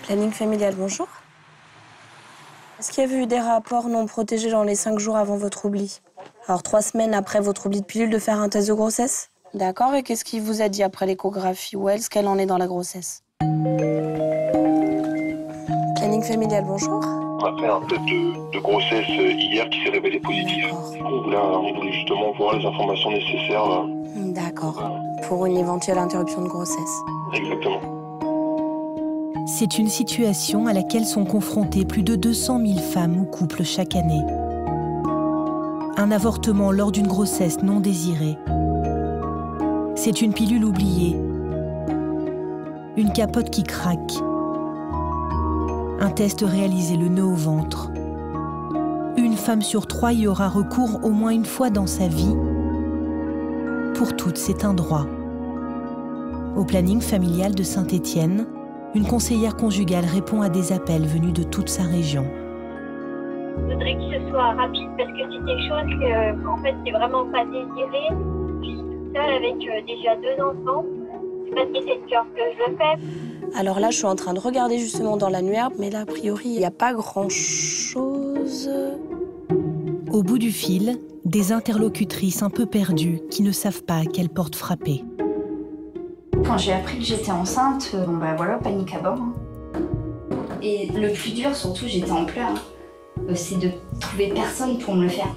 Planning familial, bonjour. Est-ce qu'il y avait eu des rapports non protégés dans les 5 jours avant votre oubli? Alors 3 semaines après votre oubli de pilule de faire un test de grossesse? D'accord, et qu'est-ce qu'il vous a dit après l'échographie? Où est-ce qu'elle en est dans la grossesse? Planning familial, bonjour. On a fait un test de grossesse hier qui s'est révélé positif. On voulait justement voir les informations nécessaires. D'accord, pour une éventuelle interruption de grossesse. Exactement. C'est une situation à laquelle sont confrontées plus de 200 000 femmes ou couples chaque année. Un avortement lors d'une grossesse non désirée. C'est une pilule oubliée. Une capote qui craque. Un test réalisé le nœud au ventre. Une femme sur 3 y aura recours au moins une fois dans sa vie. Pour toutes, c'est un droit. Au planning familial de Saint-Étienne, une conseillère conjugale répond à des appels venus de toute sa région. Je voudrais que ce soit rapide parce que c'est quelque chose que, en fait, c'est vraiment pas désiré. Je suis toute seule avec déjà 2 enfants. C'est pas de gaieté de cœur que je le fais. Alors là, je suis en train de regarder justement dans l'annuaire, mais là, a priori, il n'y a pas grand-chose. Au bout du fil, des interlocutrices un peu perdues qui ne savent pas à quelle porte frapper. Quand j'ai appris que j'étais enceinte, voilà, panique à bord. Et le plus dur, surtout, j'étais en pleurs, c'est de trouver personne pour me le faire.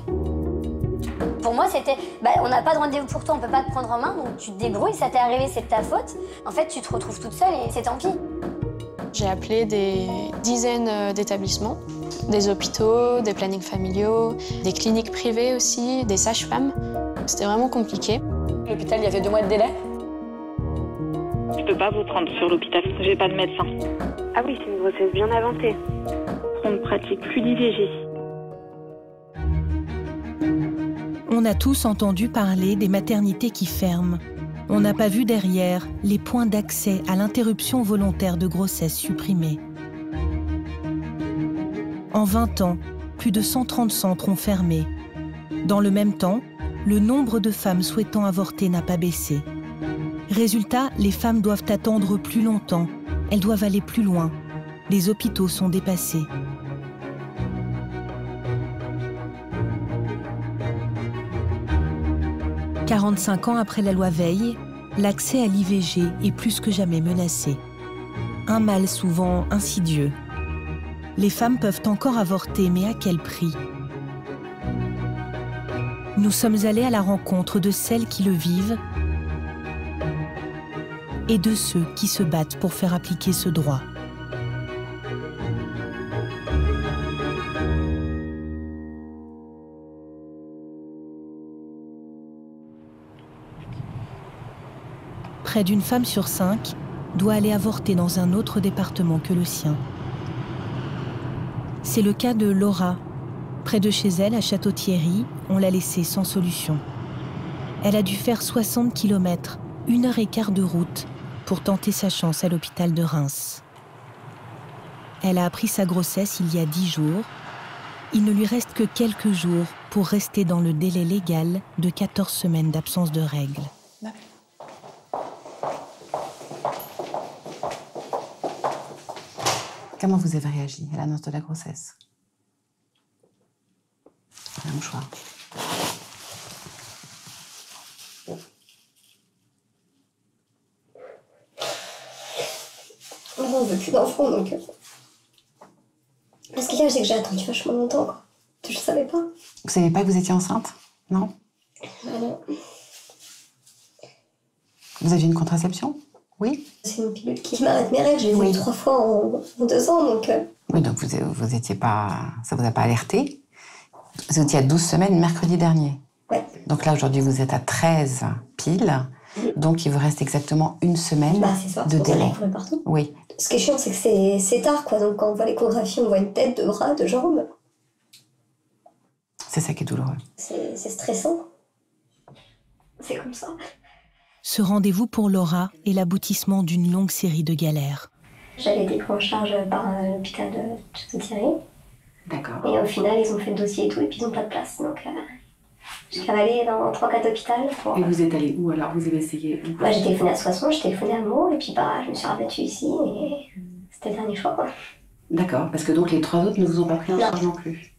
Pour moi, c'était, on n'a pas de rendez-vous pour toi, on peut pas te prendre en main, donc tu te débrouilles, ça t'est arrivé, c'est de ta faute. En fait, tu te retrouves toute seule et c'est tant pis. J'ai appelé des dizaines d'établissements, des hôpitaux, des plannings familiaux, des cliniques privées aussi, des sages-femmes. C'était vraiment compliqué. À l'hôpital, il y avait 2 mois de délai. Je peux pas vous prendre sur l'hôpital, j'ai pas de médecin. Ah oui, c'est une grossesse bien avancée. On ne pratique plus l'IVG. On a tous entendu parler des maternités qui ferment. On n'a pas vu derrière les points d'accès à l'interruption volontaire de grossesse supprimés. En 20 ans, plus de 130 centres ont fermé. Dans le même temps, le nombre de femmes souhaitant avorter n'a pas baissé. Résultat, les femmes doivent attendre plus longtemps, elles doivent aller plus loin. Les hôpitaux sont dépassés. « 45 ans après la loi Veil, l'accès à l'IVG est plus que jamais menacé. Un mal souvent insidieux. Les femmes peuvent encore avorter, mais à quel prix ? Nous sommes allés à la rencontre de celles qui le vivent et de ceux qui se battent pour faire appliquer ce droit. Près d'une femme sur 5 doit aller avorter dans un autre département que le sien. C'est le cas de Laura. Près de chez elle, à Château-Thierry, on l'a laissée sans solution. Elle a dû faire 60 km, 1h15 de route, pour tenter sa chance à l'hôpital de Reims. Elle a appris sa grossesse il y a 10 jours. Il ne lui reste que quelques jours pour rester dans le délai légal de 14 semaines d'absence de règles. Comment vous avez réagi à l'annonce de la grossesse? Un mouchoir. On veut plus d'enfants, donc... Ce qu'il y a, c'est que j'ai attendu vachement longtemps, quoi. Je savais pas. Vous saviez pas que vous étiez enceinte? Non? Non. Vous aviez une contraception? Oui? C'est une pilule qui m'arrête mes règles. J'ai eu 3 fois en 2 ans, donc... Oui, donc vous étiez pas... Ça vous a pas alerté? Vous étiez à 12 semaines mercredi dernier. Ouais. Donc là, aujourd'hui, vous êtes à 13 piles. Donc, il vous reste exactement 1 semaine de délai. Partout. Oui. Ce qui est chiant, c'est que c'est tard, quoi. Donc, quand on voit l'échographie, on voit une tête, 2 bras, 2 jambes. C'est ça qui est douloureux. C'est stressant. C'est comme ça. Ce rendez-vous pour Laura est l'aboutissement d'une longue série de galères. J'avais été prise en charge par l'hôpital de Château-Thierry. D'accord. Et au final, ils ont fait le dossier et tout, et puis ils n'ont pas de place. Donc, j'ai cavallé dans 3-4 hôpitaux. Et vous êtes allé où alors? Vous avez essayé où? J'ai téléphoné à Soissons, j'ai téléphoné à Meaux, et puis je me suis rabattue ici, et c'était le dernier choix, quoi. D'accord, parce que donc les 3 autres ne vous ont pas pris en charge non plus.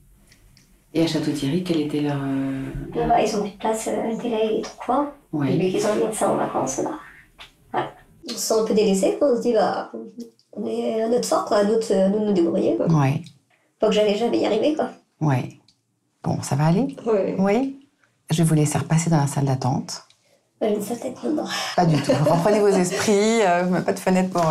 Et à Château-Thierry, quel était leur... Bah, ils ont plus de place, le délai est trop court. Ouais. Et vu qu'ils ont le médecin en vacances, là. Voilà. On se sent un peu délaissés, quoi. On se dit, bah, on est à notre sort, quoi. À nous de nous débrouiller, quoi. Ouais. Pas que j'allais jamais y arriver, quoi. Ouais. Bon, ça va aller? Oui. Oui. Je vais vous laisser repasser dans la salle d'attente. J'ai une sale tête maintenant. Pas du tout. Reprenez vos esprits, pas de fenêtre pour...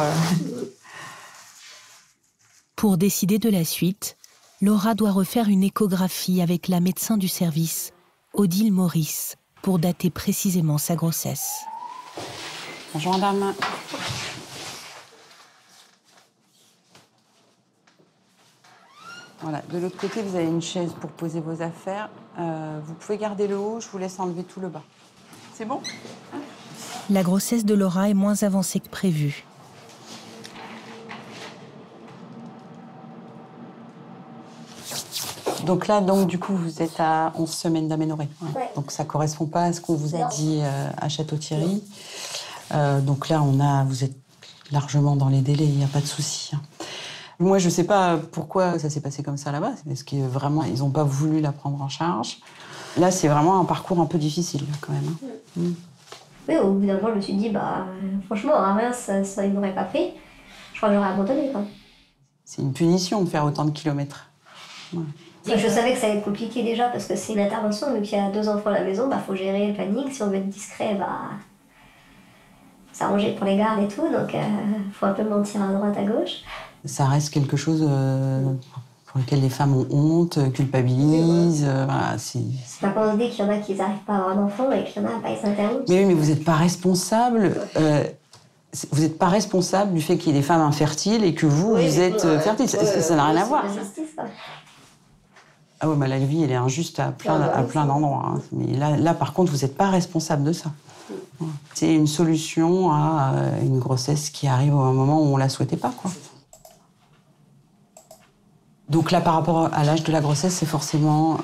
Pour décider de la suite, Laura doit refaire une échographie avec la médecin du service, Odile Maurice, pour dater précisément sa grossesse. Bonjour madame. Voilà, de l'autre côté, vous avez une chaise pour poser vos affaires. Vous pouvez garder le haut, je vous laisse enlever tout le bas. C'est bon? La grossesse de Laura est moins avancée que prévu. Donc là, du coup, vous êtes à 11 semaines d'aménorrhée. Ouais. Donc ça ne correspond pas à ce qu'on vous a dit à Château-Thierry. Donc là, vous êtes largement dans les délais, il n'y a pas de souci. Moi, je ne sais pas pourquoi ça s'est passé comme ça là-bas. C'est parce que vraiment, ils n'ont pas voulu la prendre en charge. Là, c'est vraiment un parcours un peu difficile, quand même. Oui, au bout d'un moment, je me suis dit, bah, franchement, à rien, ça ils m'auraient pas pris. Je crois que j'aurais abandonné, quoi. C'est une punition de faire autant de kilomètres. Ouais. Je savais que ça allait être compliqué déjà, parce que c'est une intervention, vu qu'il y a 2 enfants à la maison, bah, faut gérer le planning. Si on veut être discret, bah, s'arranger pour les gardes et tout, donc faut un peu mentir à droite, à gauche. Ça reste quelque chose pour lequel les femmes ont honte, culpabilisent. Voilà, c'est pas qu'on se dit qu'il y en a qui n'arrivent pas à avoir d'enfants et qu'il y en a pas qui s'interrompent. Mais oui, mais vous n'êtes pas responsable. Vous n'êtes pas responsable du fait qu'il y ait des femmes infertiles et que vous êtes fertile. Ça n'a rien à voir. Ah ouais, bah la vie, elle est injuste à plein d'endroits. Hein. Mais là, par contre, vous n'êtes pas responsable de ça. C'est une solution à une grossesse qui arrive au moment où on ne la souhaitait pas, quoi. Donc là, par rapport à l'âge de la grossesse, c'est forcément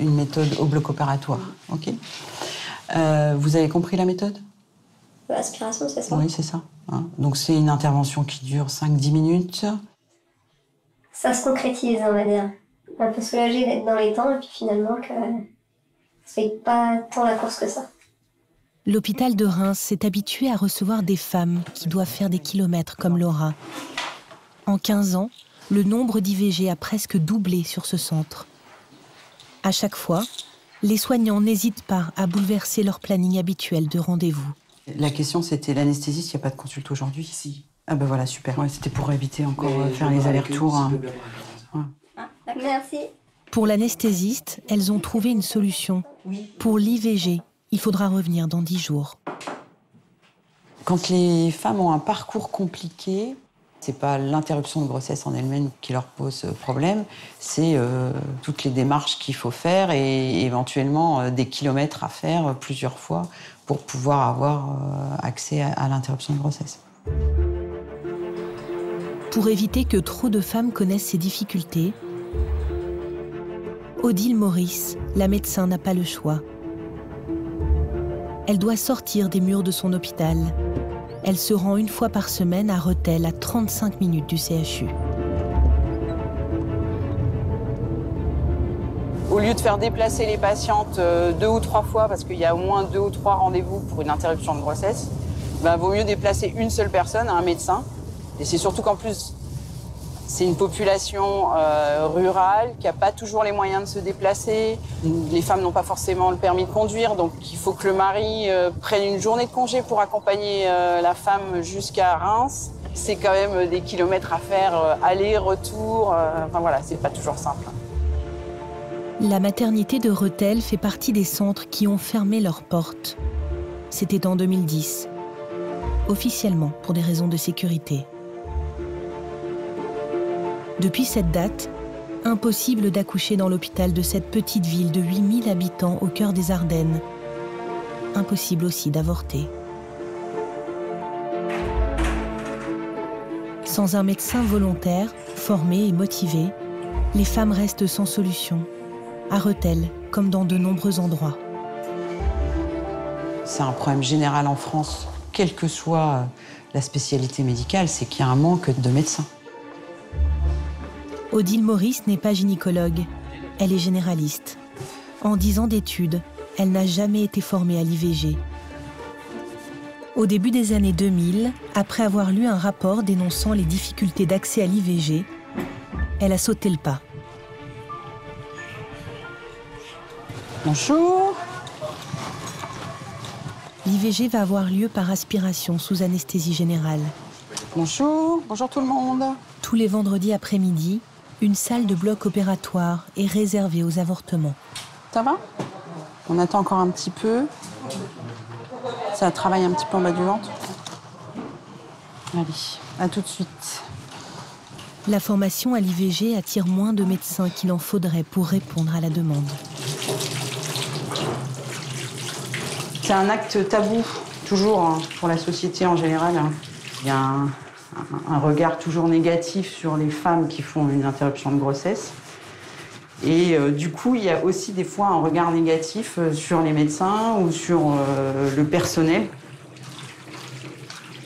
une méthode au bloc opératoire. OK. Vous avez compris la méthode? L'aspiration, c'est ça? Oui, c'est ça. Hein. Donc c'est une intervention qui dure 5-10 minutes. Ça se concrétise, on va dire. Un peu soulagé d'être dans les temps et puis finalement que c'est pas tant la course que ça. L'hôpital de Reims s'est habitué à recevoir des femmes qui doivent faire des kilomètres comme Laura. En 15 ans, le nombre d'IVG a presque doublé sur ce centre. À chaque fois, les soignants n'hésitent pas à bouleverser leur planning habituel de rendez-vous. La question, c'était l'anesthésiste, il n'y a pas de consulte aujourd'hui? Si. Ah ben voilà, super. Ouais, c'était pour éviter encore faire les allers-retours. Hein. Ouais. Merci. Pour l'anesthésiste, elles ont trouvé une solution. Pour l'IVG, il faudra revenir dans 10 jours. Quand les femmes ont un parcours compliqué, c'est pas l'interruption de grossesse en elle-même qui leur pose problème, c'est toutes les démarches qu'il faut faire et éventuellement des kilomètres à faire plusieurs fois pour pouvoir avoir accès à l'interruption de grossesse. Pour éviter que trop de femmes connaissent ces difficultés, Odile Maurice, la médecin, n'a pas le choix. Elle doit sortir des murs de son hôpital. Elle se rend 1 fois par semaine à Rethel, à 35 minutes du CHU. Au lieu de faire déplacer les patientes 2 ou 3 fois, parce qu'il y a au moins 2 ou 3 rendez-vous pour une interruption de grossesse, vaut mieux déplacer une seule personne, un médecin. Et c'est surtout qu'en plus, c'est une population rurale qui n'a pas toujours les moyens de se déplacer. Les femmes n'ont pas forcément le permis de conduire, donc il faut que le mari prenne une journée de congé pour accompagner la femme jusqu'à Reims. C'est quand même des kilomètres à faire, aller, retour. Enfin voilà, c'est pas toujours simple. La maternité de Rethel fait partie des centres qui ont fermé leurs portes. C'était en 2010, officiellement pour des raisons de sécurité. Depuis cette date, impossible d'accoucher dans l'hôpital de cette petite ville de 8000 habitants au cœur des Ardennes. Impossible aussi d'avorter. Sans un médecin volontaire, formé et motivé, les femmes restent sans solution, à Rethel comme dans de nombreux endroits. C'est un problème général en France, quelle que soit La spécialité médicale, c'est qu'il y a un manque de médecins. Odile Maurice n'est pas gynécologue, elle est généraliste. En 10 ans d'études, elle n'a jamais été formée à l'IVG. Au début des années 2000, après avoir lu un rapport dénonçant les difficultés d'accès à l'IVG, elle a sauté le pas. Bonjour. L'IVG va avoir lieu par aspiration sous anesthésie générale. Bonjour, bonjour tout le monde. Tous les vendredis après-midi, une salle de bloc opératoire est réservée aux avortements. Ça va? On attend encore un petit peu. Ça travaille un petit peu en bas du ventre. Allez, à tout de suite. La formation à l'IVG attire moins de médecins qu'il en faudrait pour répondre à la demande. C'est un acte tabou, toujours, hein, pour la société en général. Hein. Il y a un regard toujours négatif sur les femmes qui font une interruption de grossesse. Et du coup, il y a aussi des fois un regard négatif sur les médecins ou sur le personnel.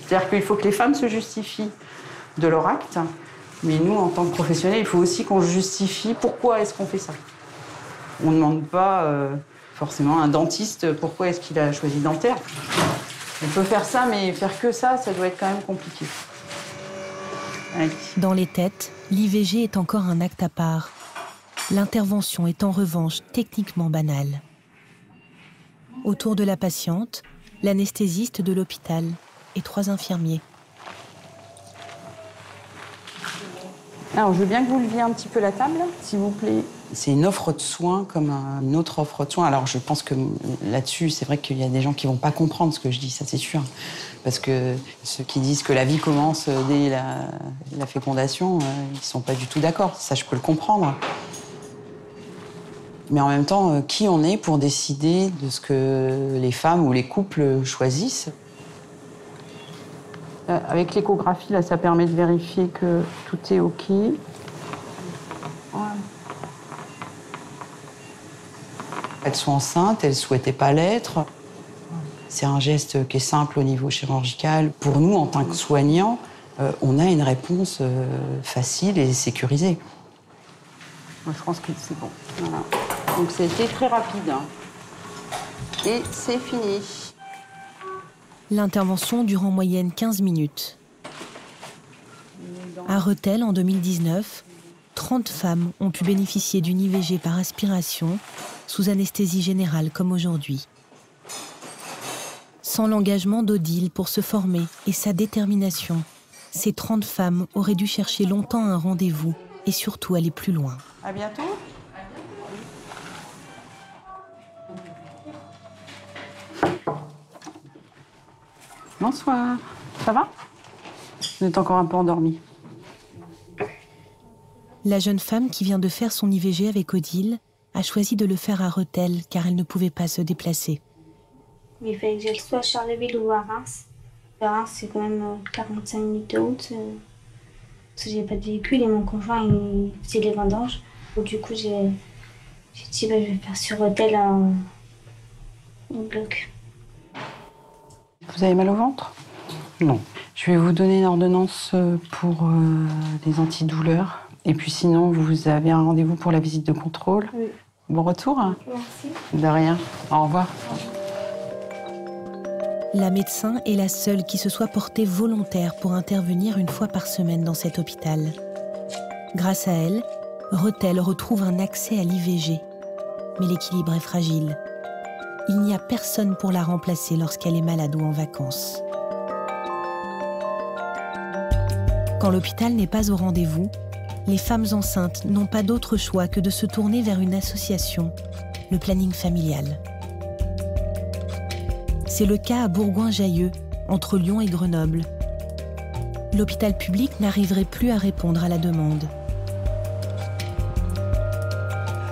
C'est-à-dire qu'il faut que les femmes se justifient de leur acte. Mais nous, en tant que professionnels, il faut aussi qu'on justifie pourquoi est-ce qu'on fait ça. On ne demande pas forcément à un dentiste pourquoi est-ce qu'il a choisi dentaire. On peut faire ça, mais faire que ça doit être quand même compliqué. Allez. Dans les têtes, l'IVG est encore un acte à part. L'intervention est en revanche techniquement banale. Autour de la patiente, l'anesthésiste de l'hôpital et 3 infirmiers. Alors, je veux bien que vous leviez un petit peu la table, s'il vous plaît. C'est une offre de soins comme une autre offre de soins. Alors, je pense que là-dessus, c'est vrai qu'il y a des gens qui ne vont pas comprendre ce que je dis, ça c'est sûr. Parce que ceux qui disent que la vie commence dès la fécondation, ils ne sont pas du tout d'accord. Ça, je peux le comprendre. Mais en même temps, qui on est pour décider de ce que les femmes ou les couples choisissent? Avec l'échographie, là, ça permet de vérifier que tout est OK. Voilà. Elles sont enceintes, elles ne souhaitaient pas l'être. C'est un geste qui est simple au niveau chirurgical. Pour nous, en tant que soignants, on a une réponse facile et sécurisée. Moi, je pense que c'est bon. Voilà. Donc, c'était très rapide. Hein. Et c'est fini. L'intervention dure en moyenne 15 minutes. À Rethel, en 2019, 30 femmes ont pu bénéficier d'une IVG par aspiration, sous anesthésie générale comme aujourd'hui. Sans l'engagement d'Odile pour se former et sa détermination, ces 30 femmes auraient dû chercher longtemps un rendez-vous et surtout aller plus loin. À bientôt. Bonsoir. Ça va? Vous êtes encore un peu endormie. La jeune femme qui vient de faire son IVG avec Odile a choisi de le faire à Rethel car elle ne pouvait pas se déplacer. Il fallait que j'aille soit à Charleville ou à Reims. À Reims, c'est quand même 45 minutes de route. Parce que j'ai pas de véhicule et mon conjoint, il faisait les vendanges. Donc, du coup, j'ai dit, je vais faire sur Rethel un bloc. Vous avez mal au ventre? Non. Je vais vous donner une ordonnance pour des antidouleurs. Et puis sinon, vous avez un rendez-vous pour la visite de contrôle. Oui. Bon retour. Merci. De rien. Au revoir. La médecin est la seule qui se soit portée volontaire pour intervenir une fois par semaine dans cet hôpital. Grâce à elle, Rethel retrouve un accès à l'IVG. Mais l'équilibre est fragile. Il n'y a personne pour la remplacer lorsqu'elle est malade ou en vacances. Quand l'hôpital n'est pas au rendez-vous, les femmes enceintes n'ont pas d'autre choix que de se tourner vers une association, le planning familial. C'est le cas à Bourgoin-Jallieu, entre Lyon et Grenoble. L'hôpital public n'arriverait plus à répondre à la demande.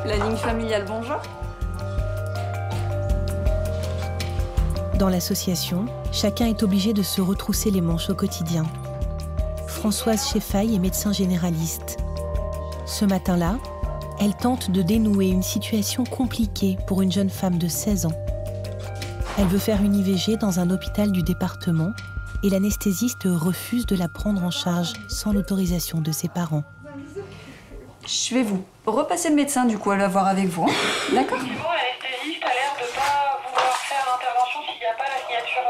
Planning familial, bonjour. Dans l'association, chacun est obligé de se retrousser les manches au quotidien. Françoise Cheffaille est médecin généraliste. Ce matin-là, elle tente de dénouer une situation compliquée pour une jeune femme de 16 ans. Elle veut faire une IVG dans un hôpital du département, et l'anesthésiste refuse de la prendre en charge sans l'autorisation de ses parents. Je vais vous repasser le médecin, du coup, à le voir avec vous. Hein. D'accord ? L'anesthésiste a l'air de ne pas vouloir faire l'intervention s'il n'y a pas la signature,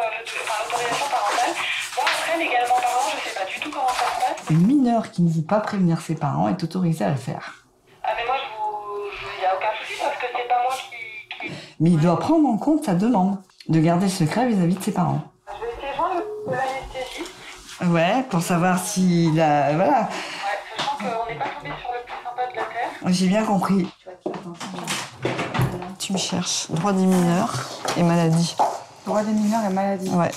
l'autorisation parentale. Moi, après, légalement parlant, je ne sais pas du tout comment ça se passe. Le mineur qui ne veut pas prévenir ses parents est autorisé à le faire. Ah, mais moi, il n'y a aucun souci parce que c'est pas moi qui... Mais il doit prendre en compte sa demande de garder le secret vis-à-vis de ses parents. Je vais essayer de joindre l'anesthésiste. Ouais, pour savoir s'il a... Voilà. Ouais, sachant qu'on n'est pas tombé sur le plus sympa de la Terre. J'ai bien compris. Tu me cherches. Droit des mineurs et maladie. Droit des mineurs et maladie. Ouais.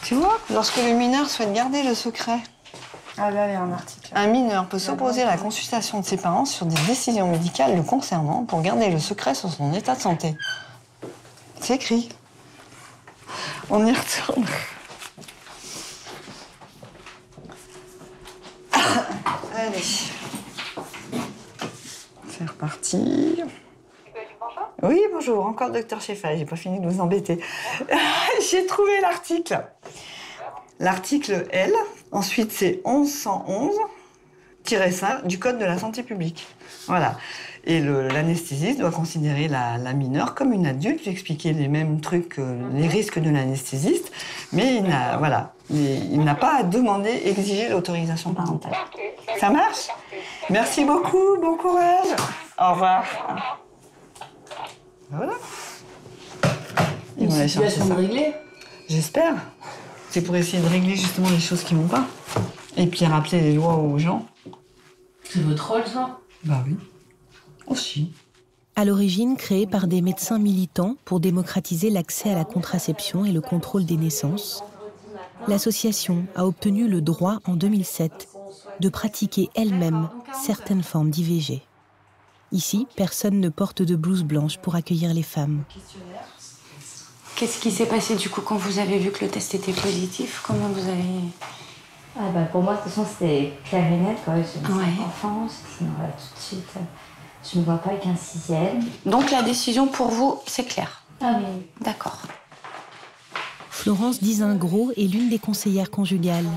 Tu vois, lorsque le mineur souhaite garder le secret, Ah là, il y a un article. un mineur peut s'opposer à la consultation de ses parents sur des décisions médicales le concernant pour garder le secret sur son état de santé. C'est écrit. On y retourne. Allez. C'est reparti. Oui, bonjour, encore le docteur Sheffa, j'ai pas fini de vous embêter. J'ai trouvé l'article. L'article L, ensuite c'est 1111-5 du Code de la santé publique. Voilà. Et l'anesthésiste doit considérer la mineure comme une adulte, lui expliquer les mêmes trucs, les risques de l'anesthésiste, mais il n'a pas à demander, exiger l'autorisation parentale. Ça marche? Merci beaucoup, bon courage. Au revoir. Voilà. Ils vont aller chercher ça. Réglée. J'espère. C'est pour essayer de régler justement les choses qui vont pas. Et puis rappeler les lois aux gens. C'est votre rôle, ça? Bah oui. Aussi. À l'origine créée par des médecins militants pour démocratiser l'accès à la contraception et le contrôle des naissances, l'association a obtenu le droit en 2007 de pratiquer elle-même certaines formes d'IVG. Ici, personne ne porte de blouse blanche pour accueillir les femmes. Qu'est-ce qui s'est passé du coup quand vous avez vu que le test était positif? Comment vous avez... Ah bah pour moi, de toute façon, c'était clair et net. J'ai 5 Ouais. enfants, sinon là, tout de suite, je ne me vois pas avec un 6e. Donc la décision pour vous, c'est clair? Ah oui. D'accord. Florence Dizingros est l'une des conseillères conjugales.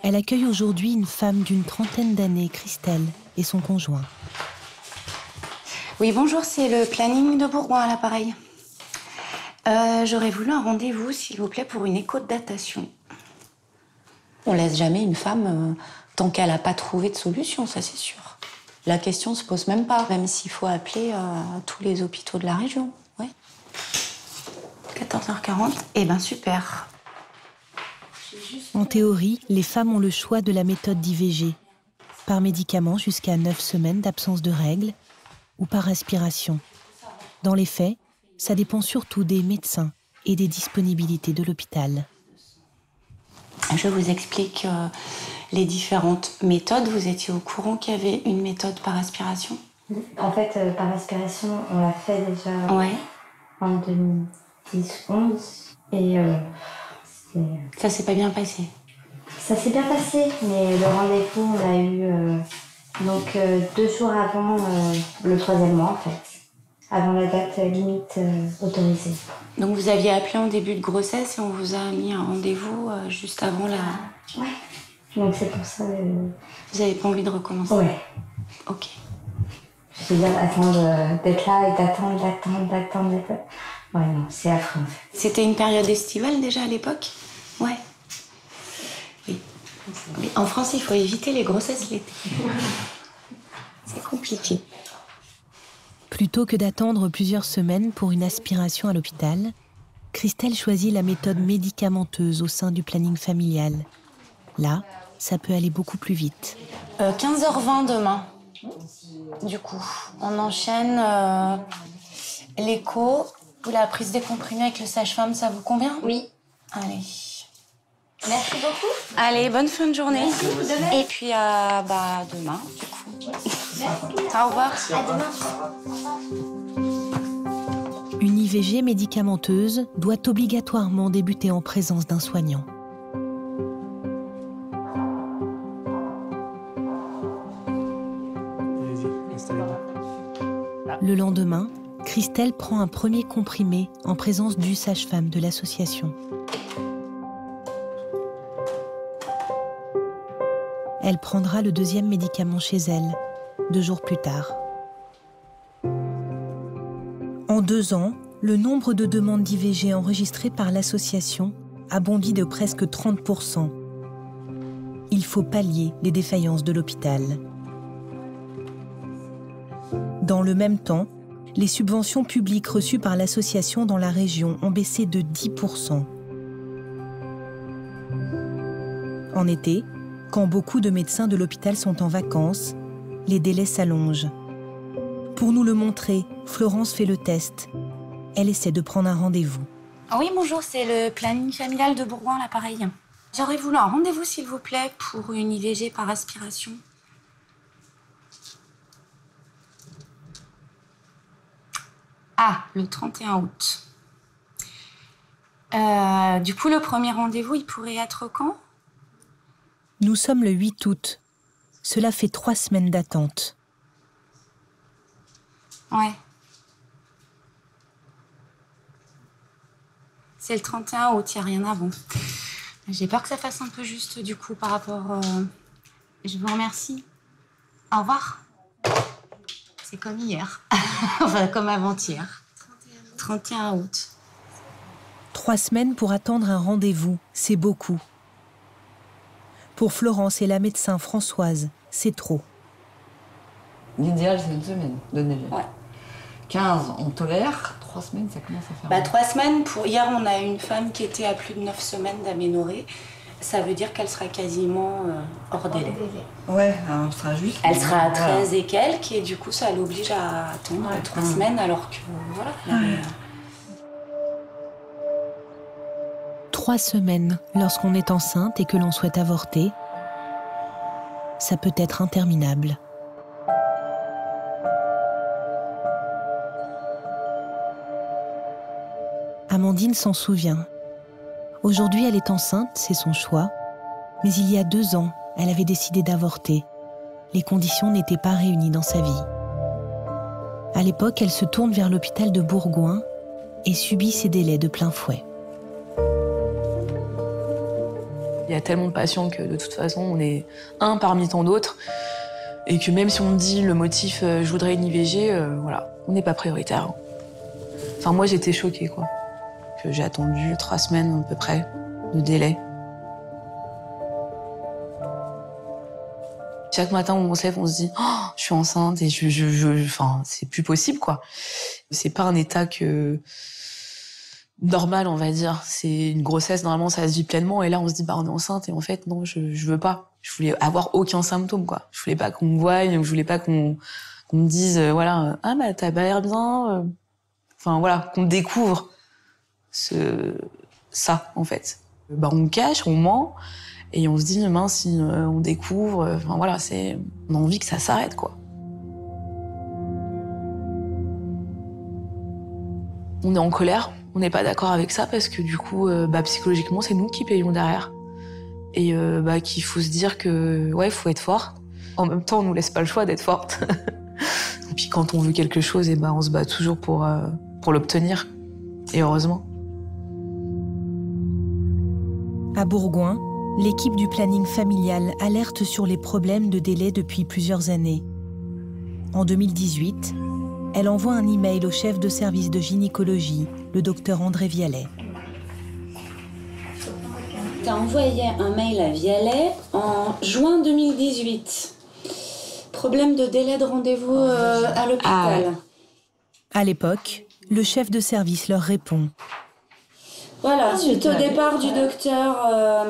Elle accueille aujourd'hui une femme d'une trentaine d'années, Christelle, et son conjoint. Oui, bonjour, c'est le planning de Bourgoin à l'appareil. J'aurais voulu un rendez-vous, s'il vous plaît, pour une écho-datation. On laisse jamais une femme tant qu'elle n'a pas trouvé de solution, ça c'est sûr. La question se pose même pas, même s'il faut appeler tous les hôpitaux de la région. Ouais. 14h40, eh ben super. En théorie, les femmes ont le choix de la méthode d'IVG, par médicament jusqu'à 9 semaines d'absence de règles, ou par aspiration. Dans les faits, ça dépend surtout des médecins et des disponibilités de l'hôpital. Je vous explique les différentes méthodes. Vous étiez au courant qu'il y avait une méthode par aspiration? En fait, par aspiration, on l'a fait déjà en 2010-11. Et ça s'est pas bien passé? Ça s'est bien passé, mais le rendez-vous, on l'a eu 2 jours avant le 3e mois, en fait. Avant la date limite autorisée. Donc vous aviez appelé en début de grossesse et on vous a mis un rendez-vous juste avant la... Ouais. Donc c'est pour ça... Vous n'avez pas envie de recommencer? Ouais. Ok. Je veux dire, attendre d'être là et d'attendre. Ouais, non, c'est affreux. C'était une période estivale déjà à l'époque? Ouais. Oui. Mais en France, il faut éviter les grossesses l'été. C'est compliqué. Plutôt que d'attendre plusieurs semaines pour une aspiration à l'hôpital, Christelle choisit la méthode médicamenteuse au sein du planning familial. Là, ça peut aller beaucoup plus vite. 15h20 demain. Du coup, on enchaîne l'écho ou la prise des comprimés avec le sage-femme, ça vous convient? Oui. Allez. Merci beaucoup. Allez, bonne fin de journée. Merci. Demain. Et puis, demain, du coup. Au revoir. À demain. Une IVG médicamenteuse doit obligatoirement débuter en présence d'un soignant. Le lendemain, Christelle prend un premier comprimé en présence du sage-femme de l'association. Elle prendra le deuxième médicament chez elle, 2 jours plus tard. En 2 ans, le nombre de demandes d'IVG enregistrées par l'association a bondi de presque 30%. Il faut pallier les défaillances de l'hôpital. Dans le même temps, les subventions publiques reçues par l'association dans la région ont baissé de 10%. En été, quand beaucoup de médecins de l'hôpital sont en vacances, les délais s'allongent. Pour nous le montrer, Florence fait le test. Elle essaie de prendre un rendez-vous. Oui, bonjour, c'est le planning familial de Bourgoin, à l'appareil. J'aurais voulu un rendez-vous, s'il vous plaît, pour une IVG par aspiration. Ah, le 31 août. Du coup, le premier rendez-vous, il pourrait être quand ? Nous sommes le 8 août. Cela fait 3 semaines d'attente. Ouais. C'est le 31 août, il n'y a rien avant. J'ai peur que ça fasse un peu juste, du coup, par rapport... Je vous remercie. Au revoir. C'est comme hier. Enfin, comme avant-hier. 31 août. 3 semaines pour attendre un rendez-vous, c'est beaucoup. Pour Florence et la médecin Françoise, c'est trop. L'idéal, c'est 1 semaine de délai. Ouais. 15, on tolère. 3 semaines, ça commence à faire... 3 semaines, hier, on a une femme qui était à plus de 9 semaines d'aménorrhée. Ça veut dire qu'elle sera quasiment hors délai. Ouais, alors, sera juste... Elle sera à 13 et quelques, et du coup, ça l'oblige à attendre 3 semaines, alors que, voilà. 3 semaines lorsqu'on est enceinte et que l'on souhaite avorter, ça peut être interminable. Amandine s'en souvient. Aujourd'hui, elle est enceinte, c'est son choix. Mais il y a 2 ans, elle avait décidé d'avorter. Les conditions n'étaient pas réunies dans sa vie. À l'époque, elle se tourne vers l'hôpital de Bourgoin et subit ces délais de plein fouet. Il y a tellement de patients que de toute façon, on est un parmi tant d'autres. Et que même si on dit le motif « je voudrais une IVG », voilà, on n'est pas prioritaire. Enfin, moi, j'étais choquée, quoi. Que j'ai attendu 3 semaines à peu près de délai. Chaque matin où on se lève, on se dit oh, je suis enceinte et enfin, c'est plus possible, quoi. C'est pas un état normal, on va dire. C'est une grossesse, normalement, ça se vit pleinement. Et là, on se dit on est enceinte et en fait, non, je veux pas. Je voulais avoir aucun symptôme, quoi. Je voulais pas qu'on me voie, je voulais pas qu'on me dise voilà, ah bah t'as pas l'air bien. Enfin voilà, qu'on découvre ça, en fait. On cache, on ment, et on se dit, mince, si on découvre... Enfin, voilà, on a envie que ça s'arrête, quoi. On est en colère, on n'est pas d'accord avec ça, parce que du coup, psychologiquement, c'est nous qui payons derrière. Et qu'il faut se dire que, ouais, il faut être forte. En même temps, on nous laisse pas le choix d'être forte. Et puis quand on veut quelque chose, on se bat toujours pour l'obtenir. Et heureusement. À Bourgoin, l'équipe du planning familial alerte sur les problèmes de délai depuis plusieurs années. En 2018, elle envoie un email au chef de service de gynécologie, le docteur André Vialet. Tu as envoyé un mail à Vialet en juin 2018. Problème de délai de rendez-vous à l'hôpital. À l'époque, le chef de service leur répond. Voilà, suite au départ du docteur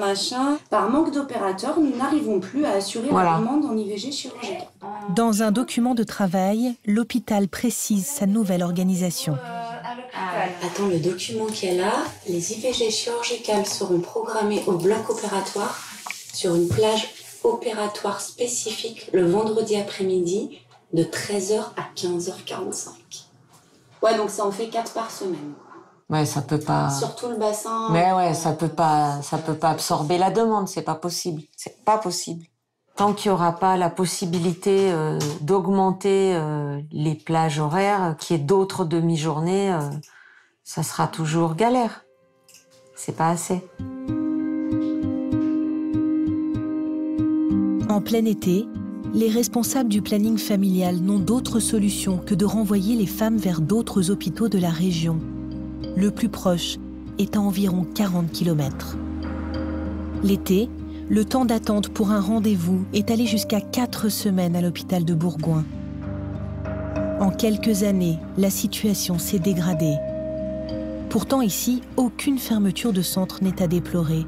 par manque d'opérateurs, nous n'arrivons plus à assurer la demande en IVG chirurgicale. Dans un document de travail, l'hôpital précise sa nouvelle organisation. Attends, le document qu'elle a, les IVG chirurgicales seront programmées au bloc opératoire sur une plage opératoire spécifique le vendredi après-midi de 13h à 15h45. Ouais, donc ça en fait 4 par semaine. Ouais, ça peut pas... Sur tout le bassin... Mais ouais, ça peut pas absorber la demande, c'est pas possible. C'est pas possible. Tant qu'il n'y aura pas la possibilité d'augmenter les plages horaires, qu'il y ait d'autres demi-journées, ça sera toujours galère. C'est pas assez. En plein été, les responsables du planning familial n'ont d'autre solution que de renvoyer les femmes vers d'autres hôpitaux de la région. Le plus proche est à environ 40 km. L'été, le temps d'attente pour un rendez-vous est allé jusqu'à 4 semaines à l'hôpital de Bourgoin. En quelques années, la situation s'est dégradée. Pourtant ici, aucune fermeture de centre n'est à déplorer.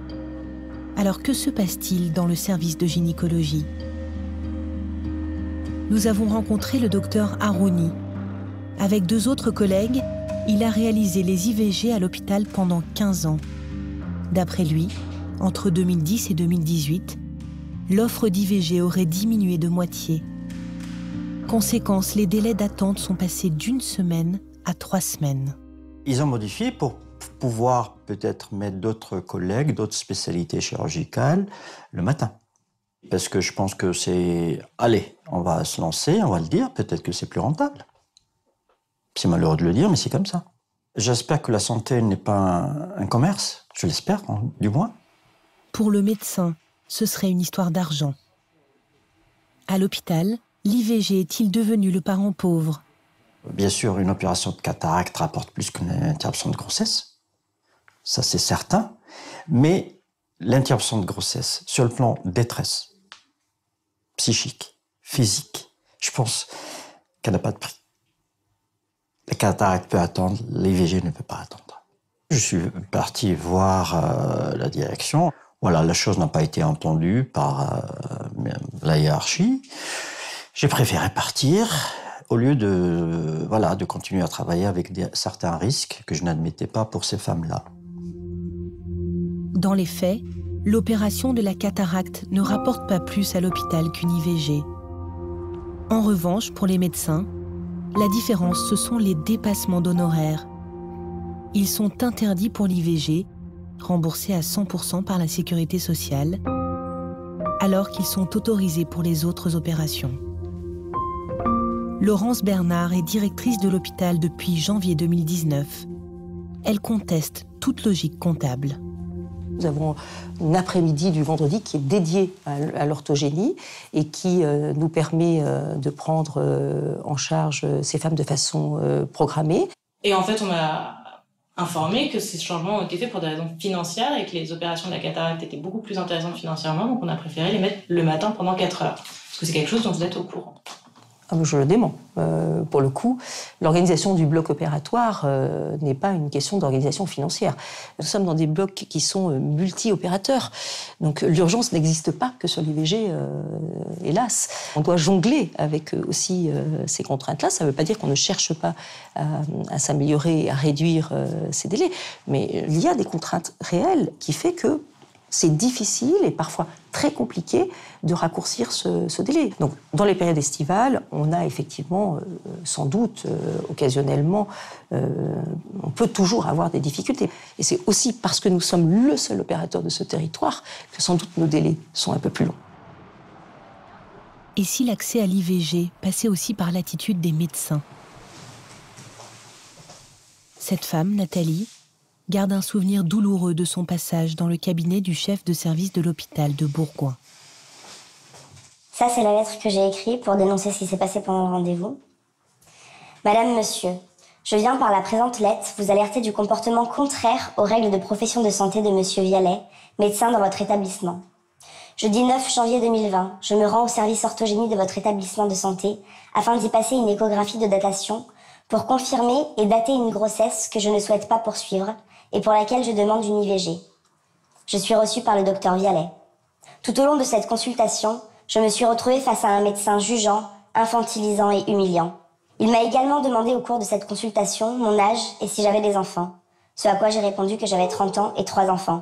Alors que se passe-t-il dans le service de gynécologie ? Nous avons rencontré le docteur Harouni. Avec 2 autres collègues, il a réalisé les IVG à l'hôpital pendant 15 ans. D'après lui, entre 2010 et 2018, l'offre d'IVG aurait diminué de moitié. Conséquence, les délais d'attente sont passés d'1 semaine à 3 semaines. Ils ont modifié pour pouvoir peut-être mettre d'autres collègues, d'autres spécialités chirurgicales le matin. Parce que je pense que c'est... Allez, on va se lancer, on va le dire, peut-être que c'est plus rentable. C'est malheureux de le dire, mais c'est comme ça. J'espère que la santé n'est pas un commerce, je l'espère, du moins. Pour le médecin, ce serait une histoire d'argent. À l'hôpital, l'IVG est-il devenu le parent pauvre ? Bien sûr, une opération de cataracte rapporte plus qu'une interruption de grossesse. Ça, c'est certain. Mais l'interruption de grossesse, sur le plan détresse, psychique, physique, je pense qu'elle n'a pas de prix. La cataracte peut attendre, l'IVG ne peut pas attendre. Je suis parti voir la direction. Voilà, la chose n'a pas été entendue par la hiérarchie. J'ai préféré partir au lieu de continuer à travailler avec certains risques que je n'admettais pas pour ces femmes-là. Dans les faits, l'opération de la cataracte ne rapporte pas plus à l'hôpital qu'une IVG. En revanche, pour les médecins, la différence, ce sont les dépassements d'honoraires. Ils sont interdits pour l'IVG, remboursés à 100% par la sécurité sociale, alors qu'ils sont autorisés pour les autres opérations. Laurence Bernard est directrice de l'hôpital depuis janvier 2019. Elle conteste toute logique comptable. Nous avons un après-midi du vendredi qui est dédié à l'orthogénie et qui nous permet de prendre en charge ces femmes de façon programmée. Et en fait, on m'a informé que ces changements ont été faits pour des raisons financières et que les opérations de la cataracte étaient beaucoup plus intéressantes financièrement, donc on a préféré les mettre le matin pendant 4 heures. Est-ce que c'est quelque chose dont vous êtes au courant ? Je le dément. Pour le coup, l'organisation du bloc opératoire n'est pas une question d'organisation financière. Nous sommes dans des blocs qui sont multi-opérateurs. Donc l'urgence n'existe pas que sur l'IVG, hélas. On doit jongler avec aussi ces contraintes-là. Ça ne veut pas dire qu'on ne cherche pas à s'améliorer et à réduire ces délais. Mais il y a des contraintes réelles qui font que c'est difficile et parfois très compliqué de raccourcir ce délai. Donc, dans les périodes estivales, on a effectivement, sans doute, occasionnellement, on peut toujours avoir des difficultés. Et c'est aussi parce que nous sommes le seul opérateur de ce territoire que sans doute nos délais sont un peu plus longs. Et si l'accès à l'IVG passait aussi par l'attitude des médecins ? Cette femme, Nathalie, garde un souvenir douloureux de son passage dans le cabinet du chef de service de l'hôpital de Bourgoin. Ça, c'est la lettre que j'ai écrite pour dénoncer ce qui s'est passé pendant le rendez-vous. Madame, monsieur, je viens par la présente lettre vous alerter du comportement contraire aux règles de profession de santé de monsieur Vialet, médecin dans votre établissement. Jeudi 9 janvier 2020, je me rends au service orthogénie de votre établissement de santé afin d'y passer une échographie de datation pour confirmer et dater une grossesse que je ne souhaite pas poursuivre et pour laquelle je demande une IVG. Je suis reçue par le docteur Vialet. Tout au long de cette consultation, je me suis retrouvée face à un médecin jugeant, infantilisant et humiliant. Il m'a également demandé au cours de cette consultation mon âge et si j'avais des enfants, ce à quoi j'ai répondu que j'avais 30 ans et 3 enfants.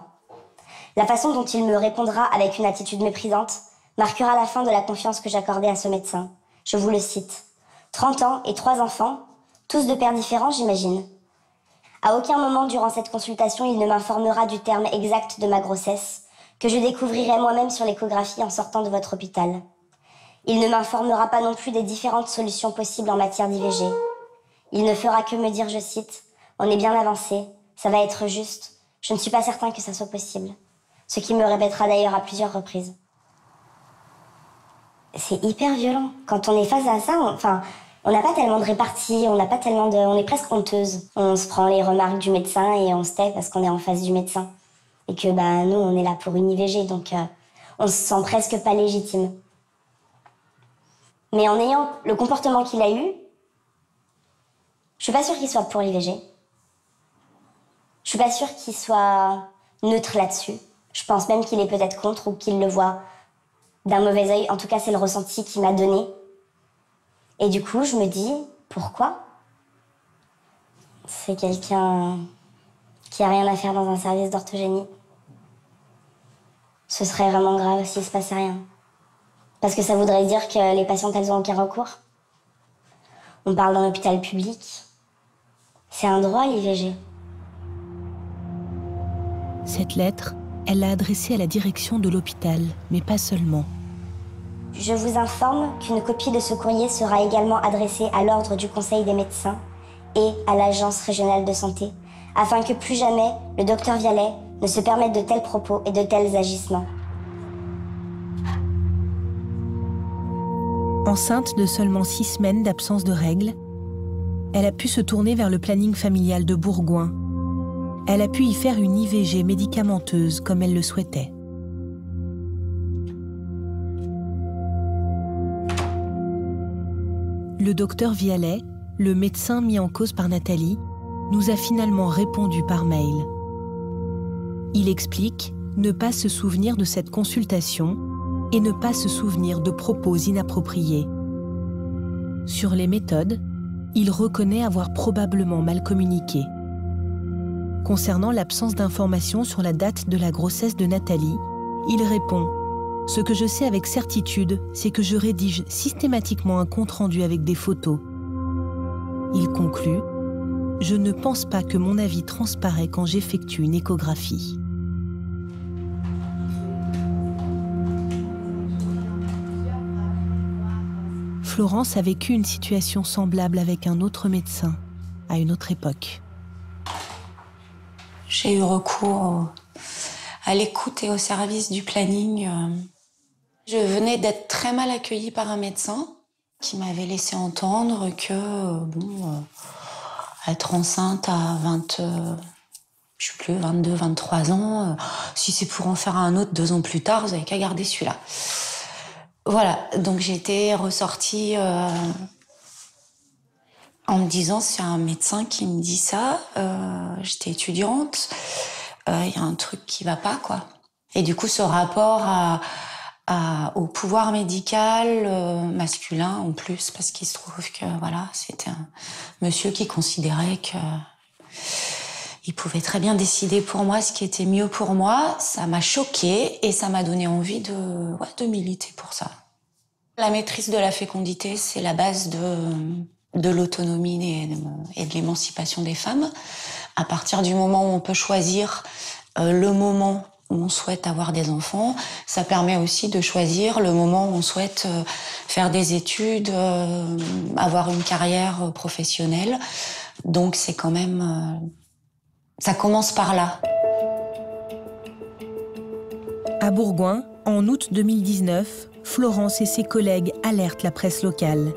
La façon dont il me répondra avec une attitude méprisante marquera la fin de la confiance que j'accordais à ce médecin. Je vous le cite. 30 ans et 3 enfants, tous de pères différents, j'imagine. À aucun moment durant cette consultation, il ne m'informera du terme exact de ma grossesse, que je découvrirai moi-même sur l'échographie en sortant de votre hôpital. Il ne m'informera pas non plus des différentes solutions possibles en matière d'IVG. Il ne fera que me dire, je cite, « On est bien avancé, ça va être juste, je ne suis pas certain que ça soit possible », ce qui me répétera d'ailleurs à plusieurs reprises. C'est hyper violent. Quand on est face à ça, on n'a pas tellement de répartie, on est presque honteuse. On se prend les remarques du médecin et on se tait parce qu'on est en face du médecin. Et que nous, on est là pour une IVG, donc on se sent presque pas légitime. Mais en ayant le comportement qu'il a eu, je suis pas sûre qu'il soit pour l'IVG. Je suis pas sûre qu'il soit neutre là-dessus. Je pense même qu'il est peut-être contre ou qu'il le voit d'un mauvais œil. En tout cas, c'est le ressenti qu'il m'a donné. Et du coup, je me dis, pourquoi? C'est quelqu'un qui a rien à faire dans un service d'orthogénie. Ce serait vraiment grave s'il se passait rien. Parce que ça voudrait dire que les patientes, elles ont aucun recours. On parle d'un hôpital public. C'est un droit, l'IVG. Cette lettre, elle l'a adressée à la direction de l'hôpital, mais pas seulement. Je vous informe qu'une copie de ce courrier sera également adressée à l'ordre du Conseil des médecins et à l'Agence régionale de santé, afin que plus jamais le docteur Vialet ne se permette de tels propos et de tels agissements. Enceinte de seulement 6 semaines d'absence de règles, elle a pu se tourner vers le planning familial de Bourgoin. Elle a pu y faire une IVG médicamenteuse comme elle le souhaitait. Le docteur Vialet, le médecin mis en cause par Nathalie, nous a finalement répondu par mail. Il explique ne pas se souvenir de cette consultation et ne pas se souvenir de propos inappropriés. Sur les méthodes, il reconnaît avoir probablement mal communiqué. Concernant l'absence d'informations sur la date de la grossesse de Nathalie, il répond « Ce que je sais avec certitude, c'est que je rédige systématiquement un compte-rendu avec des photos. » Il conclut « Je ne pense pas que mon avis transparaît quand j'effectue une échographie. » Florence a vécu une situation semblable avec un autre médecin, à une autre époque. J'ai eu recours à l'écoute et au service du planning. Je venais d'être très mal accueillie par un médecin qui m'avait laissé entendre que, être enceinte à 22, 23 ans, si c'est pour en faire un autre 2 ans plus tard, vous n'avez qu'à garder celui-là. Voilà, donc j'étais ressortie en me disant, c'est un médecin qui me dit ça, j'étais étudiante, il y a un truc qui va pas, quoi. Et du coup, ce rapport au pouvoir médical masculin en plus, parce qu'il se trouve que voilà, c'était un monsieur qui considérait que il pouvait très bien décider pour moi ce qui était mieux pour moi. Ça m'a choquée et ça m'a donné envie de militer pour ça. La maîtrise de la fécondité, c'est la base de l'autonomie et de l'émancipation des femmes. À partir du moment où on peut choisir le moment où on souhaite avoir des enfants, ça permet aussi de choisir le moment où on souhaite faire des études, avoir une carrière professionnelle. Donc c'est quand même... ça commence par là. À Bourgoin, en août 2019, Florence et ses collègues alertent la presse locale.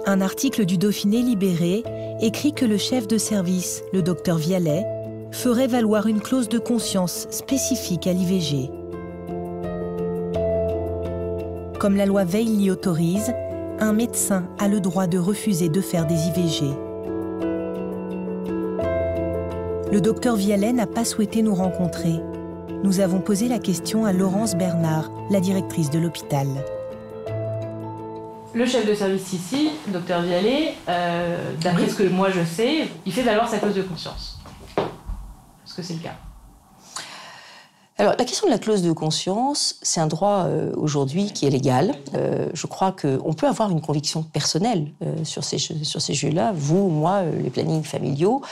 Un article du Dauphiné Libéré écrit que le chef de service, le docteur Vialet, ferait valoir une clause de conscience spécifique à l'IVG. Comme la loi Veil l'y autorise, un médecin a le droit de refuser de faire des IVG. Le docteur Vialet n'a pas souhaité nous rencontrer. Nous avons posé la question à Laurence Bernard, la directrice de l'hôpital. Le chef de service ici, docteur Vialet, d'après ce que moi je sais, il fait valoir sa clause de conscience. Est-ce que c'est le cas? Alors, la question de la clause de conscience, c'est un droit aujourd'hui qui est légal. Je crois qu'on peut avoir une conviction personnelle sur ces jeux-là. Vous, moi, les plannings familiaux.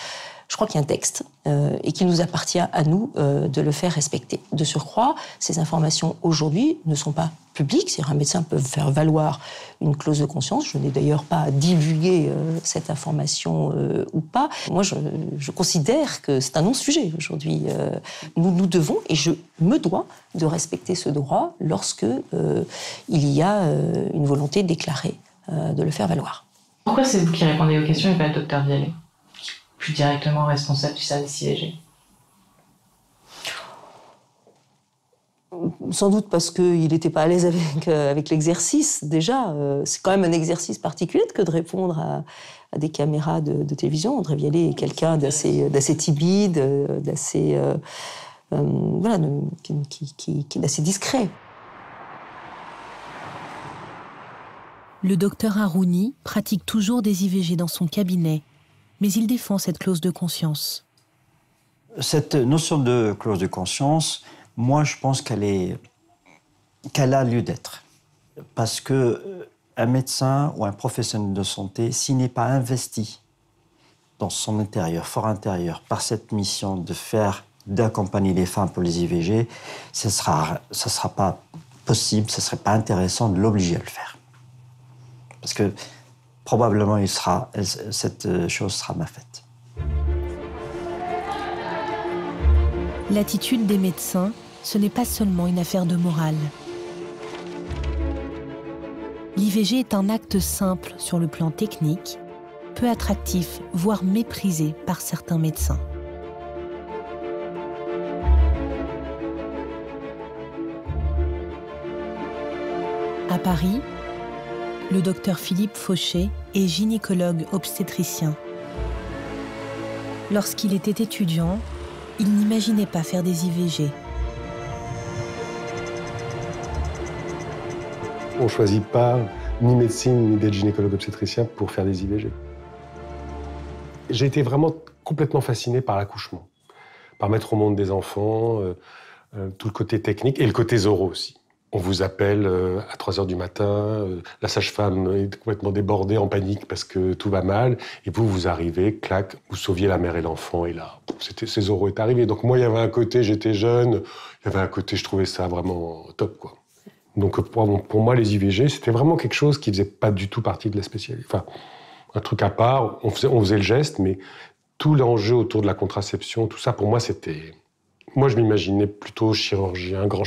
Je crois qu'il y a un texte et qu'il nous appartient à nous de le faire respecter. De surcroît, ces informations aujourd'hui ne sont pas publiques. C'est-à-dire un médecin peut faire valoir une clause de conscience. Je n'ai d'ailleurs pas divulgué cette information ou pas. Moi, je considère que c'est un non-sujet aujourd'hui. Nous devons, et je me dois, de respecter ce droit lorsque il y a une volonté déclarée de le faire valoir. Pourquoi c'est vous qui répondez aux questions et pas le docteur Vialet, plus directement responsable du service IVG? Sans doute parce qu'il n'était pas à l'aise avec l'exercice, déjà. C'est quand même un exercice particulier que de répondre à des caméras de télévision. André Vialet est quelqu'un d'assez timide, d'assez d'assez discret. Le docteur Harouni pratique toujours des IVG dans son cabinet, mais il défend cette clause de conscience. Cette notion de clause de conscience, moi je pense qu'elle a lieu d'être. Parce qu'un médecin ou un professionnel de santé, s'il n'est pas investi dans son intérieur, fort intérieur, par cette mission d'accompagner les femmes pour les IVG, ça sera pas possible, ce ne serait pas intéressant de l'obliger à le faire. Parce que probablement cette chose sera mal faite. L'attitude des médecins, ce n'est pas seulement une affaire de morale. L'IVG est un acte simple sur le plan technique, peu attractif, voire méprisé par certains médecins. À Paris, le docteur Philippe Fauché est gynécologue obstétricien. Lorsqu'il était étudiant, il n'imaginait pas faire des IVG. On ne choisit pas ni médecine ni d'être gynécologue obstétricien pour faire des IVG. J'ai été vraiment complètement fasciné par l'accouchement, par mettre au monde des enfants, tout le côté technique et le côté zoro aussi. On vous appelle à 3h du matin, la sage-femme est complètement débordée, en panique parce que tout va mal, et vous arrivez, clac, vous sauviez la mère et l'enfant, et là, ces zoro est arrivé. Donc moi, il y avait un côté, j'étais jeune, il y avait un côté, je trouvais ça vraiment top, quoi. Donc pour moi, les IVG, c'était vraiment quelque chose qui faisait pas du tout partie de la spécialité. Enfin, un truc à part, on faisait le geste, mais tout l'enjeu autour de la contraception, tout ça, pour moi, c'était... Moi, je m'imaginais plutôt chirurgien, grand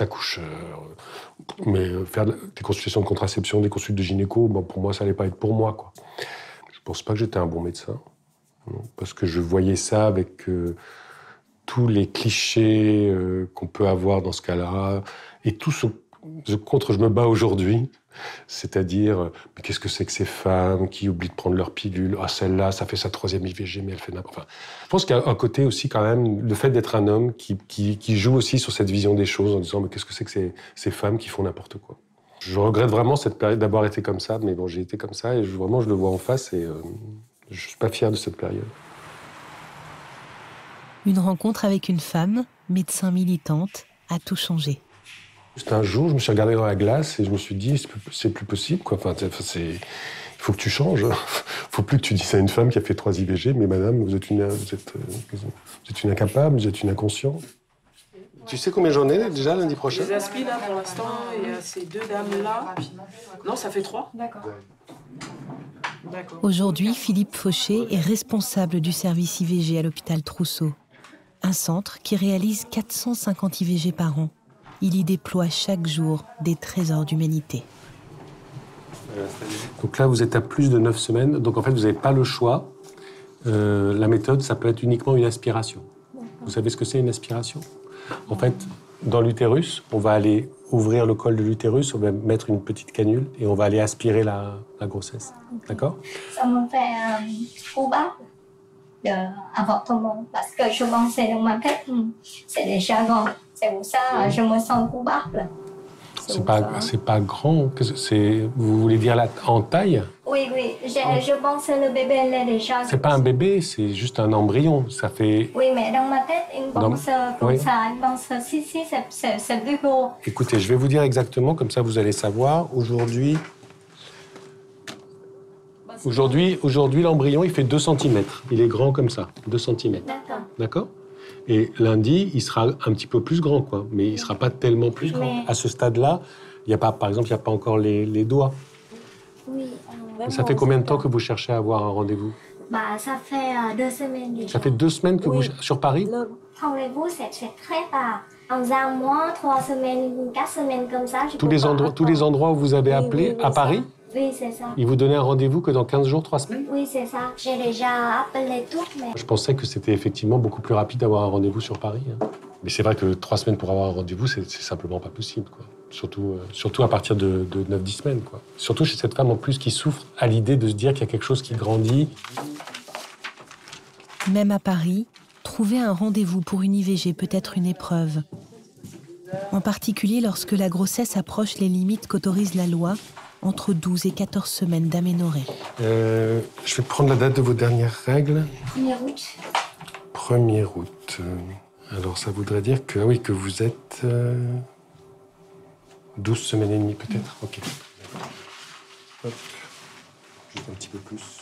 accoucheur. Mais faire des consultations de contraception, des consultes de gynéco, bon, pour moi, ça n'allait pas être pour moi, quoi. Je ne pense pas que j'étais un bon médecin, non, parce que je voyais ça avec tous les clichés qu'on peut avoir dans ce cas-là, et tout ce contre je me bats aujourd'hui. C'est-à-dire, mais qu'est-ce que c'est que ces femmes qui oublient de prendre leur pilule? Ah, celle-là, ça fait sa 3e IVG, mais elle fait n'importe quoi. Enfin, je pense qu'il y a un côté aussi, quand même, le fait d'être un homme qui joue aussi sur cette vision des choses en disant, mais qu'est-ce que c'est que ces femmes qui font n'importe quoi? Je regrette vraiment cette période d'avoir été comme ça, mais bon, j'ai été comme ça et vraiment, je le vois en face et je suis pas fier de cette période. Une rencontre avec une femme, médecin militante, a tout changé. Juste un jour, je me suis regardé dans la glace et je me suis dit, c'est plus possible, quoi. Enfin, il faut que tu changes. Faut plus que tu dises à une femme qui a fait 3 IVG, mais madame, vous êtes une incapable, vous êtes une inconsciente. Tu sais combien j'en ai déjà lundi prochain? Les aspis, là, pour l'instant, et ces 2 dames-là. Non, ça fait 3. D'accord. Aujourd'hui, Philippe Fauché est responsable du service IVG à l'hôpital Trousseau. Un centre qui réalise 450 IVG par an. Il y déploie chaque jour des trésors d'humanité. Donc là, vous êtes à plus de 9 semaines. Donc en fait, vous n'avez pas le choix. La méthode, ça peut être uniquement une aspiration. Vous savez ce que c'est une aspiration? En fait, dans l'utérus, on va aller ouvrir le col de l'utérus, on va mettre une petite canule et on va aller aspirer la grossesse. D'accord? Ça me fait coupable d'avortement parce que je pensais dans ma tête, c'est déjà grand. C'est pour ça je me sens coupable. C'est pas grand. Vous voulez dire en taille? Oui, je pense que le bébé il est déjà... C'est pas un bébé, c'est juste un embryon. Ça fait... Oui, mais dans ma tête, il pense comme ça. Il pense si, c'est plus gros. Écoutez, je vais vous dire exactement, comme ça vous allez savoir. Aujourd'hui, Aujourd'hui, l'embryon, il fait 2 cm. Il est grand comme ça, 2 cm. D'accord. D'accord? Et lundi, il sera un petit peu plus grand, quoi. Mais il ne sera pas tellement plus grand. À ce stade-là, par exemple, il n'y a pas encore les doigts. Oui. Ça fait combien de temps que vous cherchez à avoir un rendez-vous? Ça fait 2 semaines déjà. Ça fait 2 semaines que vous... Sur Paris? Le rendez-vous, c'est très tard. Dans un mois, 3 semaines, 4 semaines comme ça. Tous les endroits où vous avez appelé, à Paris? Oui, c'est ça. Ils vous donnaient un rendez-vous que dans 15 jours, 3 semaines? Oui, c'est ça. J'ai déjà appelé tout, mais... Je pensais que c'était effectivement beaucoup plus rapide d'avoir un rendez-vous sur Paris. Mais c'est vrai que 3 semaines pour avoir un rendez-vous, c'est simplement pas possible, quoi. Surtout à partir de 9-10 semaines, quoi. Surtout chez cette femme, en plus, qui souffre à l'idée de se dire qu'il y a quelque chose qui grandit. Même à Paris, trouver un rendez-vous pour une IVG peut être une épreuve. En particulier lorsque la grossesse approche les limites qu'autorise la loi, entre 12 et 14 semaines d'aménorrhée. Je vais prendre la date de vos dernières règles. 1er août. 1er août. Alors ça voudrait dire que, oui, que vous êtes 12 semaines et demie peut-être. Ok. Hop. Juste un petit peu plus.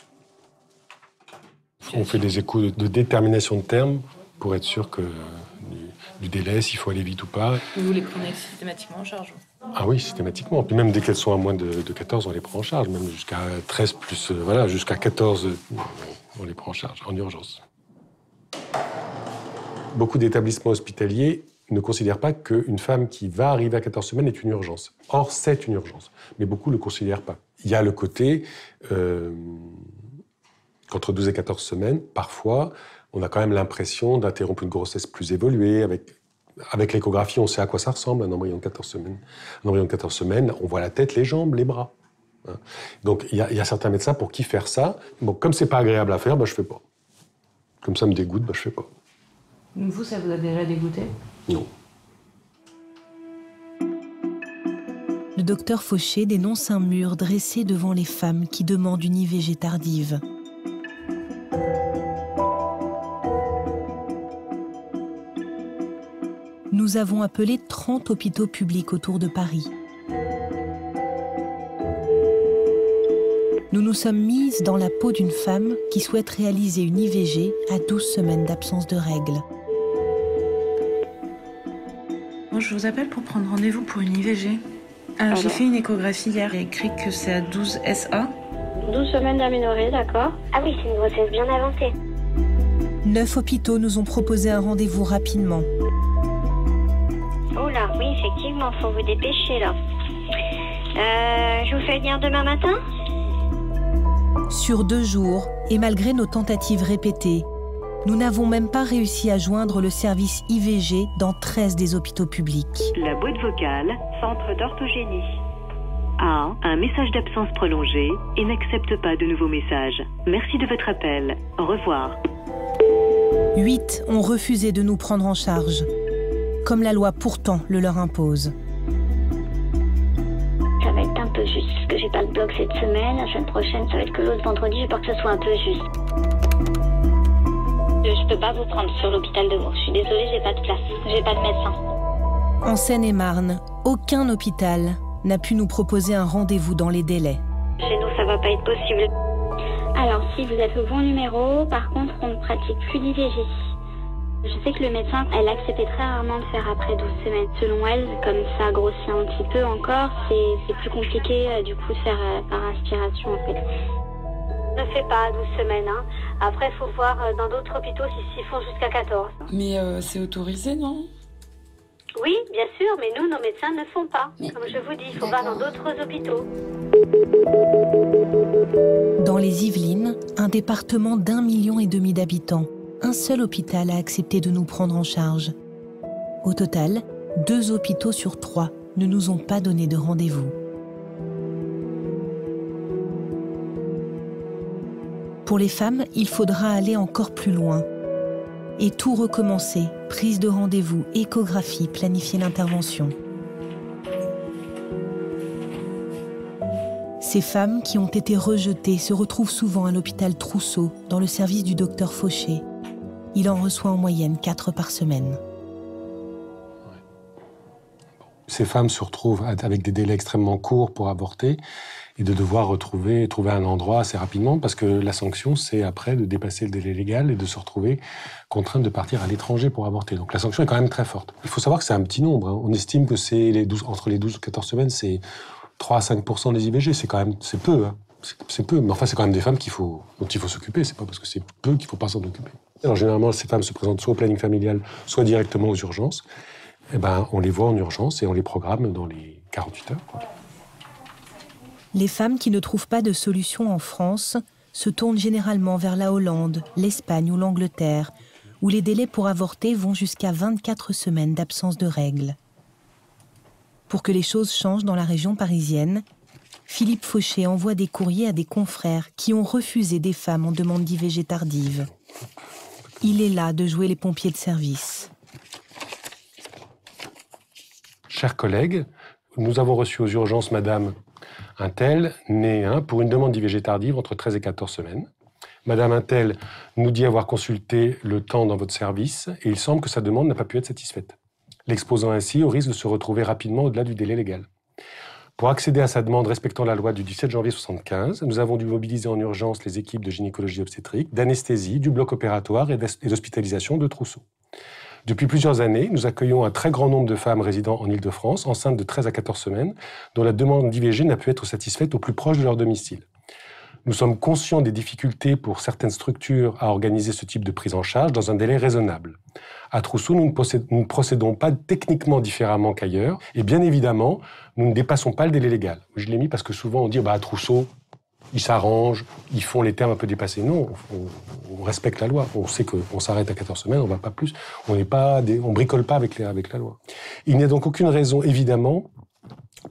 On fait des échos de détermination de terme pour être sûr que du délai, s'il faut aller vite ou pas. Vous les prenez systématiquement en charge? Ah oui, systématiquement. Puis même dès qu'elles sont à moins de 14, on les prend en charge. Même jusqu'à 13 plus, jusqu'à 14, on les prend en charge, en urgence. Beaucoup d'établissements hospitaliers ne considèrent pas qu'une femme qui va arriver à 14 semaines est une urgence. Or, c'est une urgence. Mais beaucoup ne le considèrent pas. Il y a le côté qu'entre 12 et 14 semaines, parfois, on a quand même l'impression d'interrompre une grossesse plus évoluée. Avec l'échographie, on sait à quoi ça ressemble, un embryon de 14 semaines. Un embryon de 14 semaines, on voit la tête, les jambes, les bras. Donc, il y a certains médecins pour qui faire ça. Bon, comme c'est pas agréable à faire, je fais pas. Comme ça me dégoûte, je fais pas. Vous, ça vous a déjà dégoûté? Non. Le docteur Fauché dénonce un mur dressé devant les femmes qui demandent une IVG tardive. Nous avons appelé 30 hôpitaux publics autour de Paris. Nous nous sommes mises dans la peau d'une femme qui souhaite réaliser une IVG à 12 semaines d'absence de règles. Moi, je vous appelle pour prendre rendez-vous pour une IVG. Alors, j'ai fait une échographie hier et écrit que c'est à 12 SA. 12 semaines d'aménorrhée, d'accord. Ah oui, c'est une grossesse bien avancée. 9 hôpitaux nous ont proposé un rendez-vous rapidement. Oh là, oui, effectivement, faut vous dépêcher là. Je vous fais venir demain matin? Sur 2 jours, et malgré nos tentatives répétées, nous n'avons même pas réussi à joindre le service IVG dans 13 des hôpitaux publics. La boîte vocale, centre d'orthogénie. A, un message d'absence prolongée et n'accepte pas de nouveaux messages. Merci de votre appel. Au revoir. 8 ont refusé de nous prendre en charge, comme la loi pourtant le leur impose. Ça va être un peu juste, parce que j'ai pas le bloc cette semaine. La semaine prochaine, ça va être que l'autre vendredi. J'ai peur que ce soit un peu juste. Je peux pas vous prendre sur l'hôpital de Bourg. Je suis désolée, j'ai pas de place. J'ai pas de médecin. En Seine-et-Marne, aucun hôpital n'a pu nous proposer un rendez-vous dans les délais. Chez nous, ça va pas être possible. Alors, si vous êtes au bon numéro, par contre, on ne pratique plus d'IVG. Je sais que le médecin, elle acceptait très rarement de faire après 12 semaines. Selon elle, comme ça grossit un petit peu encore, c'est plus compliqué du coup de faire par aspiration en fait. Ne fais pas 12 semaines. Hein. Après, il faut voir dans d'autres hôpitaux s'ils font jusqu'à 14. Mais c'est autorisé, non? Oui, bien sûr, mais nous, nos médecins ne font pas. Comme je vous dis, il faut voir dans d'autres hôpitaux. Dans les Yvelines, un département d'1,5 million d'habitants, un seul hôpital a accepté de nous prendre en charge. Au total, 2 hôpitaux sur 3 ne nous ont pas donné de rendez-vous. Pour les femmes, il faudra aller encore plus loin et tout recommencer, prise de rendez-vous, échographie, planifier l'intervention. Ces femmes qui ont été rejetées se retrouvent souvent à l'hôpital Trousseau, dans le service du docteur Fauché. Il en reçoit en moyenne 4 par semaine. Ces femmes se retrouvent avec des délais extrêmement courts pour avorter et de devoir trouver un endroit assez rapidement parce que la sanction, c'est après de dépasser le délai légal et de se retrouver contrainte de partir à l'étranger pour avorter. Donc la sanction est quand même très forte. Il faut savoir que c'est un petit nombre. On estime que c'est entre les 12 et 14 semaines, c'est 3 à 5% des IVG. C'est peu. C'est peu. Mais enfin, c'est quand même des femmes dont il faut s'occuper. C'est pas parce que c'est peu qu'il faut pas s'en occuper. Alors généralement, ces femmes se présentent soit au planning familial, soit directement aux urgences. Eh ben, on les voit en urgence et on les programme dans les 48 heures. Quoi. Les femmes qui ne trouvent pas de solution en France se tournent généralement vers la Hollande, l'Espagne ou l'Angleterre, où les délais pour avorter vont jusqu'à 24 semaines d'absence de règles. Pour que les choses changent dans la région parisienne, Philippe Fauché envoie des courriers à des confrères qui ont refusé des femmes en demande d'IVG tardive. Il est là de jouer les pompiers de service. Chers collègues, nous avons reçu aux urgences Madame Untel, née pour une demande d'IVG tardive entre 13 et 14 semaines. Madame Untel nous dit avoir consulté le temps dans votre service et il semble que sa demande n'a pas pu être satisfaite, l'exposant ainsi au risque de se retrouver rapidement au-delà du délai légal. Pour accéder à sa demande respectant la loi du 17 janvier 1975, nous avons dû mobiliser en urgence les équipes de gynécologie obstétrique, d'anesthésie, du bloc opératoire et d'hospitalisation de Trousseau. Depuis plusieurs années, nous accueillons un très grand nombre de femmes résidant en Île-de-France, enceintes de 13 à 14 semaines, dont la demande d'IVG n'a pu être satisfaite au plus proche de leur domicile. Nous sommes conscients des difficultés pour certaines structures à organiser ce type de prise en charge dans un délai raisonnable. À Trousseau, nous ne procédons pas techniquement différemment qu'ailleurs, et bien évidemment, nous ne dépassons pas le délai légal. Je l'ai mis parce que souvent on dit à Trousseau, ils s'arrangent, ils font les termes un peu dépassés. Non, on respecte la loi. On sait qu'on s'arrête à 14 semaines, on ne va pas plus. On bricole pas avec la loi. Il n'y a donc aucune raison, évidemment,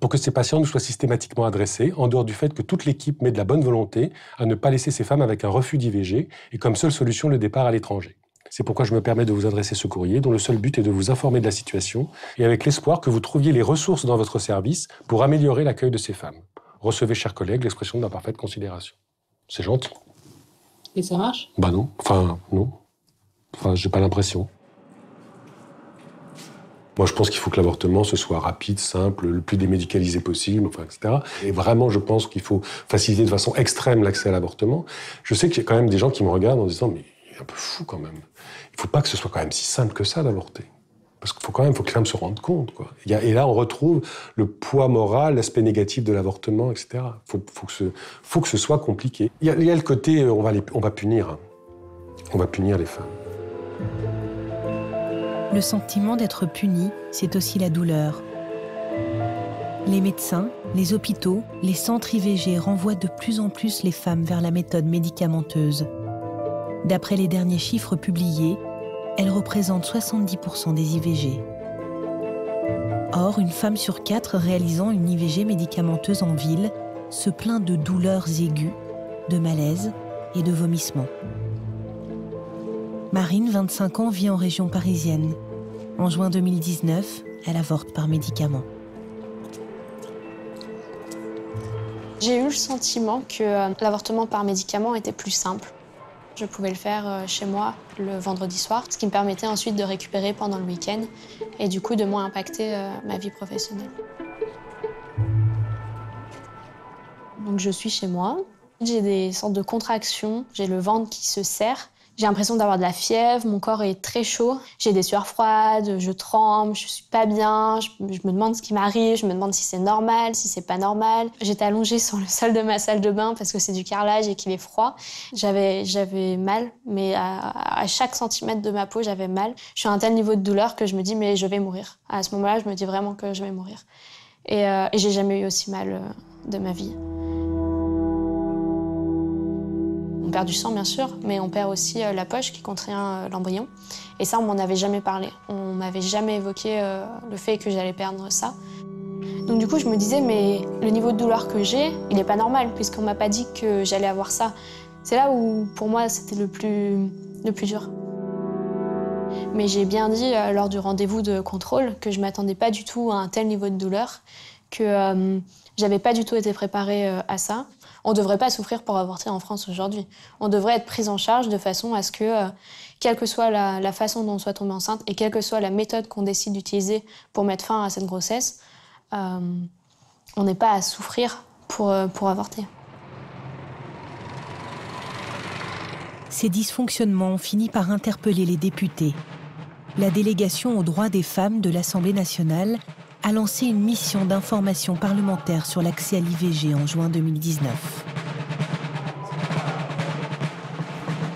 pour que ces patients nous soient systématiquement adressés, en dehors du fait que toute l'équipe met de la bonne volonté à ne pas laisser ces femmes avec un refus d'IVG et comme seule solution le départ à l'étranger. C'est pourquoi je me permets de vous adresser ce courrier, dont le seul but est de vous informer de la situation et avec l'espoir que vous trouviez les ressources dans votre service pour améliorer l'accueil de ces femmes. Recevez, chers collègues, l'expression de ma parfaite considération. C'est gentil. Et ça marche ? Non. Enfin, j'ai pas l'impression. Moi, je pense qu'il faut que l'avortement, ce soit rapide, simple, le plus démédicalisé possible, etc. Et vraiment, je pense qu'il faut faciliter de façon extrême l'accès à l'avortement. Je sais qu'il y a quand même des gens qui me regardent en disant « mais il est un peu fou quand même. Il faut pas que ce soit quand même si simple que ça d'avorter. » Parce qu'il faut que les femmes se rendent compte, quoi. Et là, on retrouve le poids moral, l'aspect négatif de l'avortement, etc. Faut que ce soit compliqué. Il y a le côté, on va punir. On va punir les femmes. Le sentiment d'être puni, c'est aussi la douleur. Les médecins, les hôpitaux, les centres IVG renvoient de plus en plus les femmes vers la méthode médicamenteuse. D'après les derniers chiffres publiés, elle représente 70% des IVG. Or, une femme sur 4 réalisant une IVG médicamenteuse en ville se plaint de douleurs aiguës, de malaise et de vomissements. Marine, 25 ans, vit en région parisienne. En juin 2019, elle avorte par médicament. J'ai eu le sentiment que l'avortement par médicament était plus simple. Je pouvais le faire chez moi le vendredi soir, ce qui me permettait ensuite de récupérer pendant le week-end et du coup de moins impacter ma vie professionnelle. Donc je suis chez moi, j'ai des sortes de contractions, j'ai le ventre qui se serre, j'ai l'impression d'avoir de la fièvre, mon corps est très chaud, j'ai des sueurs froides, je tremble, je suis pas bien, je me demande ce qui m'arrive, je me demande si c'est normal, si c'est pas normal. J'étais allongée sur le sol de ma salle de bain parce que c'est du carrelage et qu'il est froid. J'avais mal, mais à chaque centimètre de ma peau, j'avais mal. Je suis à un tel niveau de douleur que je me dis mais je vais mourir. À ce moment-là, je me dis vraiment que je vais mourir. Et j'ai jamais eu aussi mal de ma vie. On perd du sang, bien sûr, mais on perd aussi la poche qui contient l'embryon. Et ça, on m'en avait jamais parlé. On m'avait jamais évoqué le fait que j'allais perdre ça. Donc du coup, je me disais, mais le niveau de douleur que j'ai, il n'est pas normal, puisqu'on m'a pas dit que j'allais avoir ça. C'est là où, pour moi, c'était le plus dur. Mais j'ai bien dit, lors du rendez-vous de contrôle, que je m'attendais pas du tout à un tel niveau de douleur, que j'avais pas du tout été préparée à ça. On ne devrait pas souffrir pour avorter en France aujourd'hui. On devrait être pris en charge de façon à ce que, quelle que soit la façon dont on soit tombé enceinte et quelle que soit la méthode qu'on décide d'utiliser pour mettre fin à cette grossesse, on n'ait pas à souffrir pour avorter. Ces dysfonctionnements ont fini par interpeller les députés. La délégation aux droits des femmes de l'Assemblée nationale a lancé une mission d'information parlementaire sur l'accès à l'IVG en juin 2019.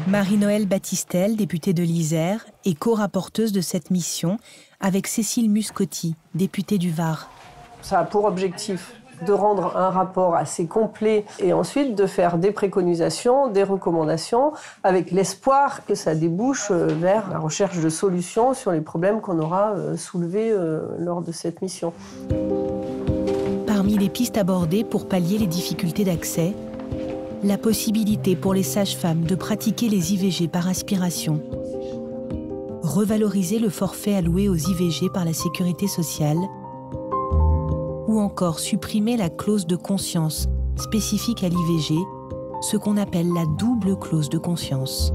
Marie-Noëlle Battistel, députée de l'Isère, est co-rapporteuse de cette mission avec Cécile Muscotti, députée du Var. Ça a pour objectif de rendre un rapport assez complet et ensuite de faire des préconisations, des recommandations, avec l'espoir que ça débouche vers la recherche de solutions sur les problèmes qu'on aura soulevés lors de cette mission. Parmi les pistes abordées pour pallier les difficultés d'accès, la possibilité pour les sages-femmes de pratiquer les IVG par aspiration, revaloriser le forfait alloué aux IVG par la Sécurité sociale, ou encore supprimer la clause de conscience spécifique à l'IVG, ce qu'on appelle la double clause de conscience.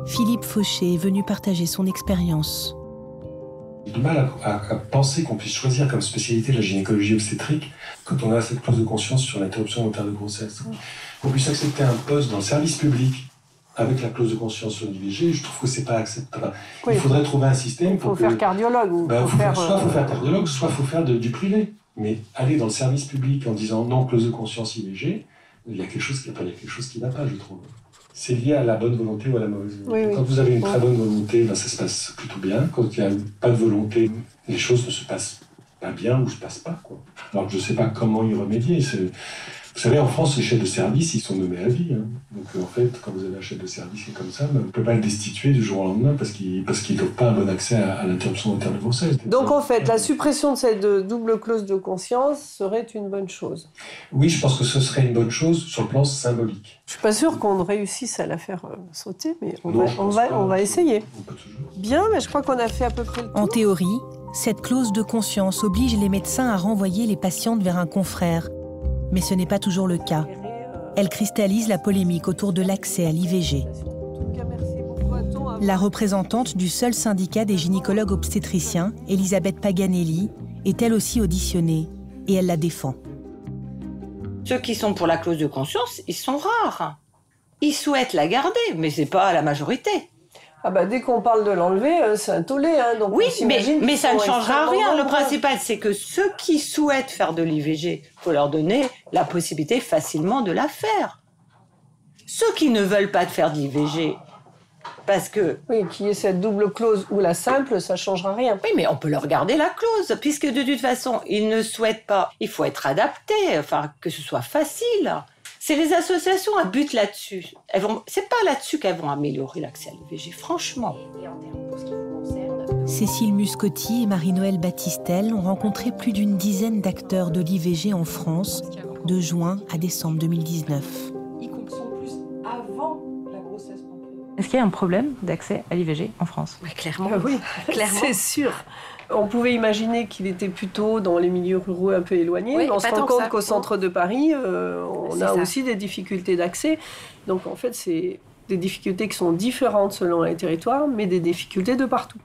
Philippe Fauché est venu partager son expérience. J'ai du mal à penser qu'on puisse choisir comme spécialité la gynécologie obstétrique quand on a cette clause de conscience sur l'interruption volontaire de grossesse. Qu'on puisse accepter un poste dans le service public avec la clause de conscience sur l'IVG, je trouve que c'est pas acceptable. Oui. Il faudrait trouver un système pour que... Il faut faire cardiologue. Ou soit il faut faire cardiologue, soit il faut faire du privé. Mais aller dans le service public en disant non, clause de conscience IVG, il y a quelque chose qui ne va pas, je trouve. C'est lié à la bonne volonté ou à la mauvaise volonté. Oui, quand vous avez une très bonne volonté, ben, ça se passe plutôt bien. Quand il n'y a pas de volonté, les choses ne se passent pas bien ou ne se passent pas, quoi. Alors je ne sais pas comment y remédier. Vous savez, en France, les chefs de service, ils sont nommés à vie. Hein. Donc, en fait, quand vous avez un chef de service qui est comme ça, on ne peut pas le destituer du jour au lendemain parce qu'il n'ont pas un bon accès à l'interruption volontaire de grossesse. Donc, en fait, la suppression de cette double clause de conscience serait une bonne chose. Oui, je pense que ce serait une bonne chose sur le plan symbolique. Je ne suis pas sûre qu'on réussisse à la faire sauter, mais on va essayer. Bien, mais je crois qu'on a fait à peu près le tour. En théorie, cette clause de conscience oblige les médecins à renvoyer les patientes vers un confrère. Mais ce n'est pas toujours le cas. Elle cristallise la polémique autour de l'accès à l'IVG. La représentante du seul syndicat des gynécologues obstétriciens, Elisabeth Paganelli, est elle aussi auditionnée et elle la défend. Ceux qui sont pour la clause de conscience, ils sont rares. Ils souhaitent la garder, mais c'est pas la majorité. Ah bah dès qu'on parle de l'enlever, c'est un tollé. Hein, donc oui, mais ça ne changera rien. Le principal, c'est que ceux qui souhaitent faire de l'IVG, il faut leur donner la possibilité facilement de la faire. Ceux qui ne veulent pas de faire de l'IVG, parce que... Oui, qu'il y ait cette double clause ou la simple, ça ne changera rien. Oui, mais on peut leur garder la clause, puisque de toute façon, ils ne souhaitent pas. Il faut être adapté, enfin, que ce soit facile. C'est les associations à but là-dessus. C'est pas là-dessus qu'elles vont améliorer l'accès à l'IVG, franchement. Cécile Muscotti et Marie-Noëlle Battistel ont rencontré plus d'une dizaine d'acteurs de l'IVG en France, de juin à décembre 2019. Est-ce qu'il y a un problème d'accès à l'IVG en France ? Oui, clairement. Oui, clairement. C'est sûr. On pouvait imaginer qu'il était plutôt dans les milieux ruraux un peu éloignés, mais on se rend compte qu'au centre de Paris, on a aussi des difficultés d'accès. Donc en fait, c'est des difficultés qui sont différentes selon les territoires, mais des difficultés de partout.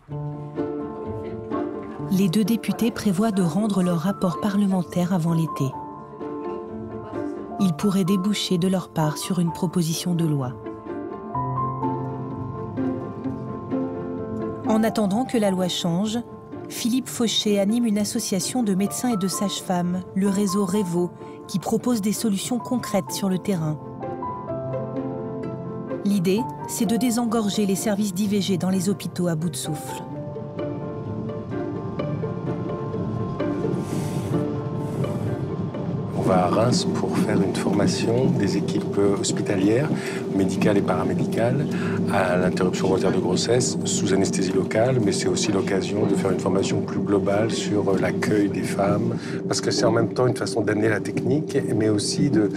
Les deux députés prévoient de rendre leur rapport parlementaire avant l'été. Il pourrait déboucher de leur part sur une proposition de loi. En attendant que la loi change, Philippe Fauché anime une association de médecins et de sages-femmes, le réseau Revo, qui propose des solutions concrètes sur le terrain. L'idée, c'est de désengorger les services d'IVG dans les hôpitaux à bout de souffle. On va à Reims pour faire une formation des équipes hospitalières, médicales et paramédicales, à l'interruption volontaire de grossesse sous anesthésie locale, mais c'est aussi l'occasion de faire une formation plus globale sur l'accueil des femmes, parce que c'est en même temps une façon d'amener la technique, mais aussi de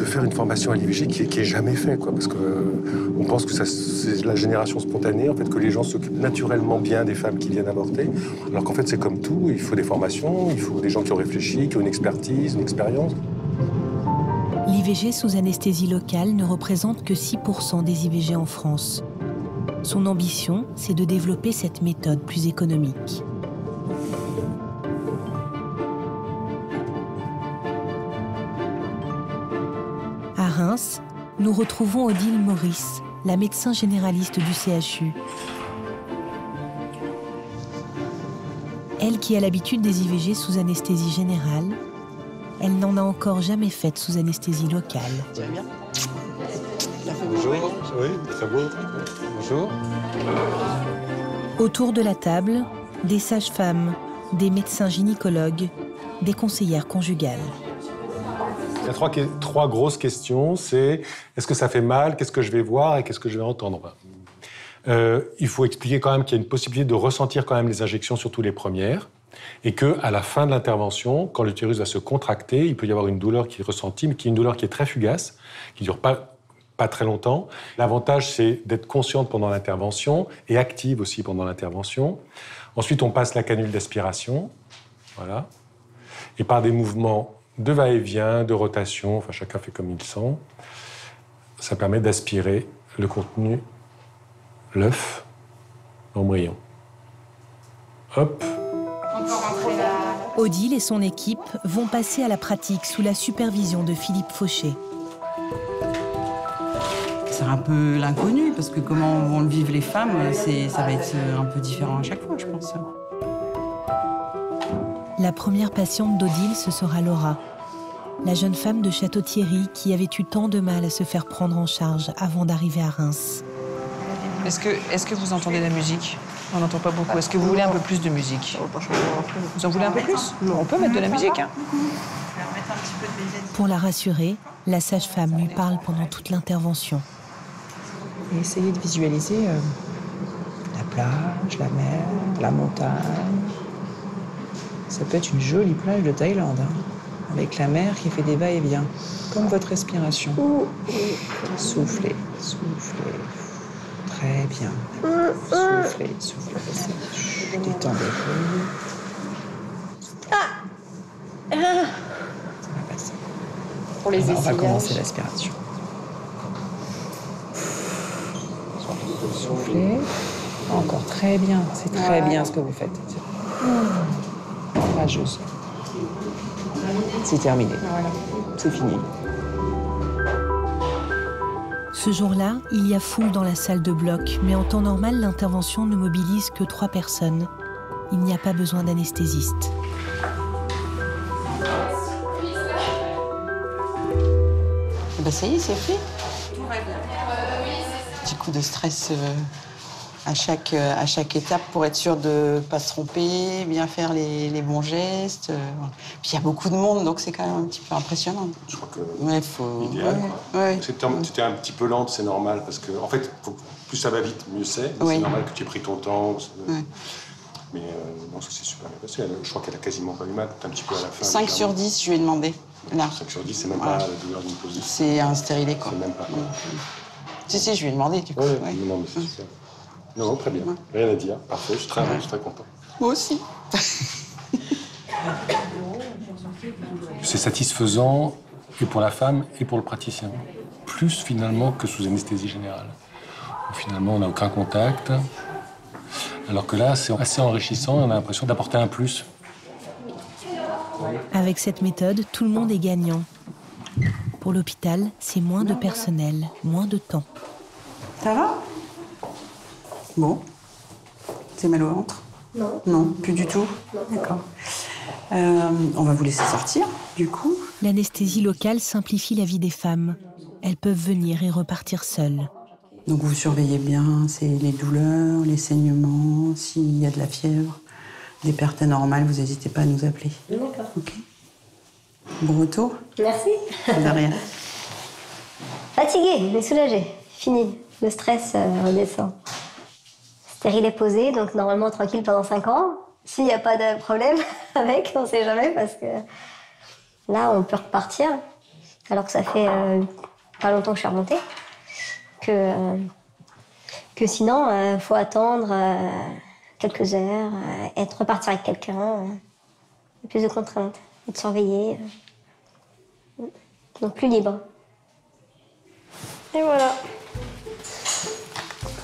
faire une formation à l'IVG qui est jamais fait, quoi, parce qu'on pense que c'est la génération spontanée, en fait, que les gens s'occupent naturellement bien des femmes qui viennent avorter, alors qu'en fait c'est comme tout, il faut des formations, il faut des gens qui ont réfléchi, qui ont une expertise, une expérience. L'IVG sous anesthésie locale ne représente que 6% des IVG en France. Son ambition, c'est de développer cette méthode plus économique. À Reims, nous retrouvons Odile Maurice, la médecin généraliste du CHU. Elle qui a l'habitude des IVG sous anesthésie générale, elle n'en a encore jamais faite sous anesthésie locale. Bonjour, oui, très beau. Bonjour. Autour de la table, des sages-femmes, des médecins gynécologues, des conseillères conjugales. Il y a trois grosses questions, c'est est-ce que ça fait mal, qu'est-ce que je vais voir et qu'est-ce que je vais entendre. Il faut expliquer quand même qu'il y a une possibilité de ressentir quand même les injections, surtout les premières, et qu'à la fin de l'intervention, quand l'utérus va se contracter, il peut y avoir une douleur qui est ressentie, mais qui est une douleur qui est très fugace, qui ne dure pas très longtemps. L'avantage, c'est d'être consciente pendant l'intervention et active aussi pendant l'intervention. Ensuite, on passe la canule d'aspiration, voilà, et par des mouvements de va-et-vient, de rotation, enfin chacun fait comme il sent, ça permet d'aspirer le contenu, l'œuf, l'embryon. Hop. Odile et son équipe vont passer à la pratique sous la supervision de Philippe Fauché. C'est un peu l'inconnu, parce que comment vont le vivre les femmes, ça va être un peu différent à chaque fois, je pense. La première patiente d'Odile, ce sera Laura, la jeune femme de Château-Thierry qui avait eu tant de mal à se faire prendre en charge avant d'arriver à Reims. Est-ce que vous entendez la musique? On n'entend pas beaucoup. Est-ce que vous voulez un peu plus de musique? Vous en voulez un peu plus? On peut mettre de la musique, hein. Pour la rassurer, la sage-femme lui parle pendant toute l'intervention. Et essayez de visualiser la plage, la mer, la montagne. Ça peut être une jolie plage de Thaïlande, hein, avec la mer qui fait des va-et-vient, comme votre respiration. Soufflez, soufflez. Très bien. Soufflez, soufflez. Détendez-vous. Ça va passer. Pour les essayages. On va commencer l'aspiration. Soufflez. Encore très bien. C'est très bien ce que vous faites. Courageuse. C'est terminé. C'est fini. Ce jour-là, il y a foule dans la salle de bloc, mais en temps normal, l'intervention ne mobilise que 3 personnes. Il n'y a pas besoin d'anesthésiste. Ben ça y est, c'est fait. Petit coup de stress à chaque étape pour être sûr de ne pas se tromper, bien faire les bons gestes. Puis il y a beaucoup de monde, donc c'est quand même un petit peu impressionnant. Je crois que l'idéal, ouais. C'était un petit peu lente, c'est normal, parce que en fait, plus ça va vite, mieux c'est. C'est normal que tu aies pris ton temps. Mais non, ça s'est super bien passé. Je crois qu'elle a quasiment pas eu mal, un petit peu à la fin. 5 sur 10, je lui ai demandé. Là. 5 sur 10, c'est même pas la douleur d'une position. C'est un stérilé, quoi. C'est même pas. Si, je lui ai demandé, du coup. Non, mais c'est super. Non, très bien. Rien à dire. Parfait, je suis très content. Moi aussi. C'est satisfaisant et pour la femme et pour le praticien. Plus finalement que sous anesthésie générale. Finalement, on n'a aucun contact. Alors que là, c'est assez enrichissant et on a l'impression d'apporter un plus. Avec cette méthode, tout le monde est gagnant. Pour l'hôpital, c'est moins de personnel, moins de temps. Ça va? Bon. C'est mal au ventre? Non. Non, plus du tout? D'accord. On va vous laisser sortir, du coup. L'anesthésie locale simplifie la vie des femmes. Elles peuvent venir et repartir seules. Donc vous surveillez bien, c'est les douleurs, les saignements, s'il y a de la fièvre, des pertes anormales, vous n'hésitez pas à nous appeler. D'accord. Ok. Bon retour. Merci. De rien. Fatiguée, mais soulagée. Fini. Le stress redescend. Stérile est posé, donc normalement tranquille pendant 5 ans. S'il n'y a pas de problème avec, on ne sait jamais, parce que là, on peut repartir, alors que ça fait pas longtemps que je suis remontée. Que sinon, faut attendre quelques heures, être repartir avec quelqu'un, plus de contraintes, être surveillé. Donc plus libre. Et voilà.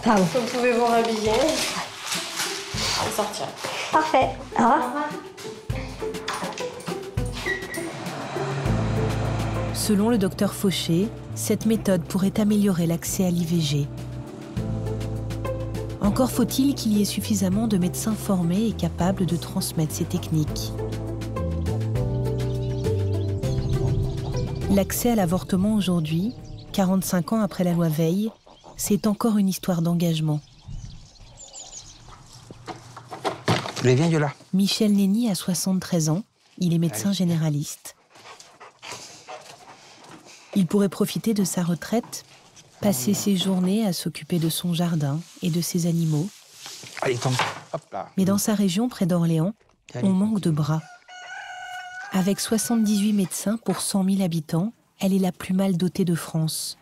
Pardon. Vous pouvez vous rhabiller et sortir. Parfait. Au revoir. Selon le docteur Fauché, cette méthode pourrait améliorer l'accès à l'IVG. Encore faut-il qu'il y ait suffisamment de médecins formés et capables de transmettre ces techniques. L'accès à l'avortement aujourd'hui, 45 ans après la loi Veil, c'est encore une histoire d'engagement. Vous allez bien, Yola? Michel Nenny a 73 ans, il est médecin généraliste. Il pourrait profiter de sa retraite, passer ses journées à s'occuper de son jardin et de ses animaux. Allez, tombe. Hop là. Mais dans sa région, près d'Orléans, on manque de bras. Avec 78 médecins pour 100 000 habitants, elle est la plus mal dotée de France.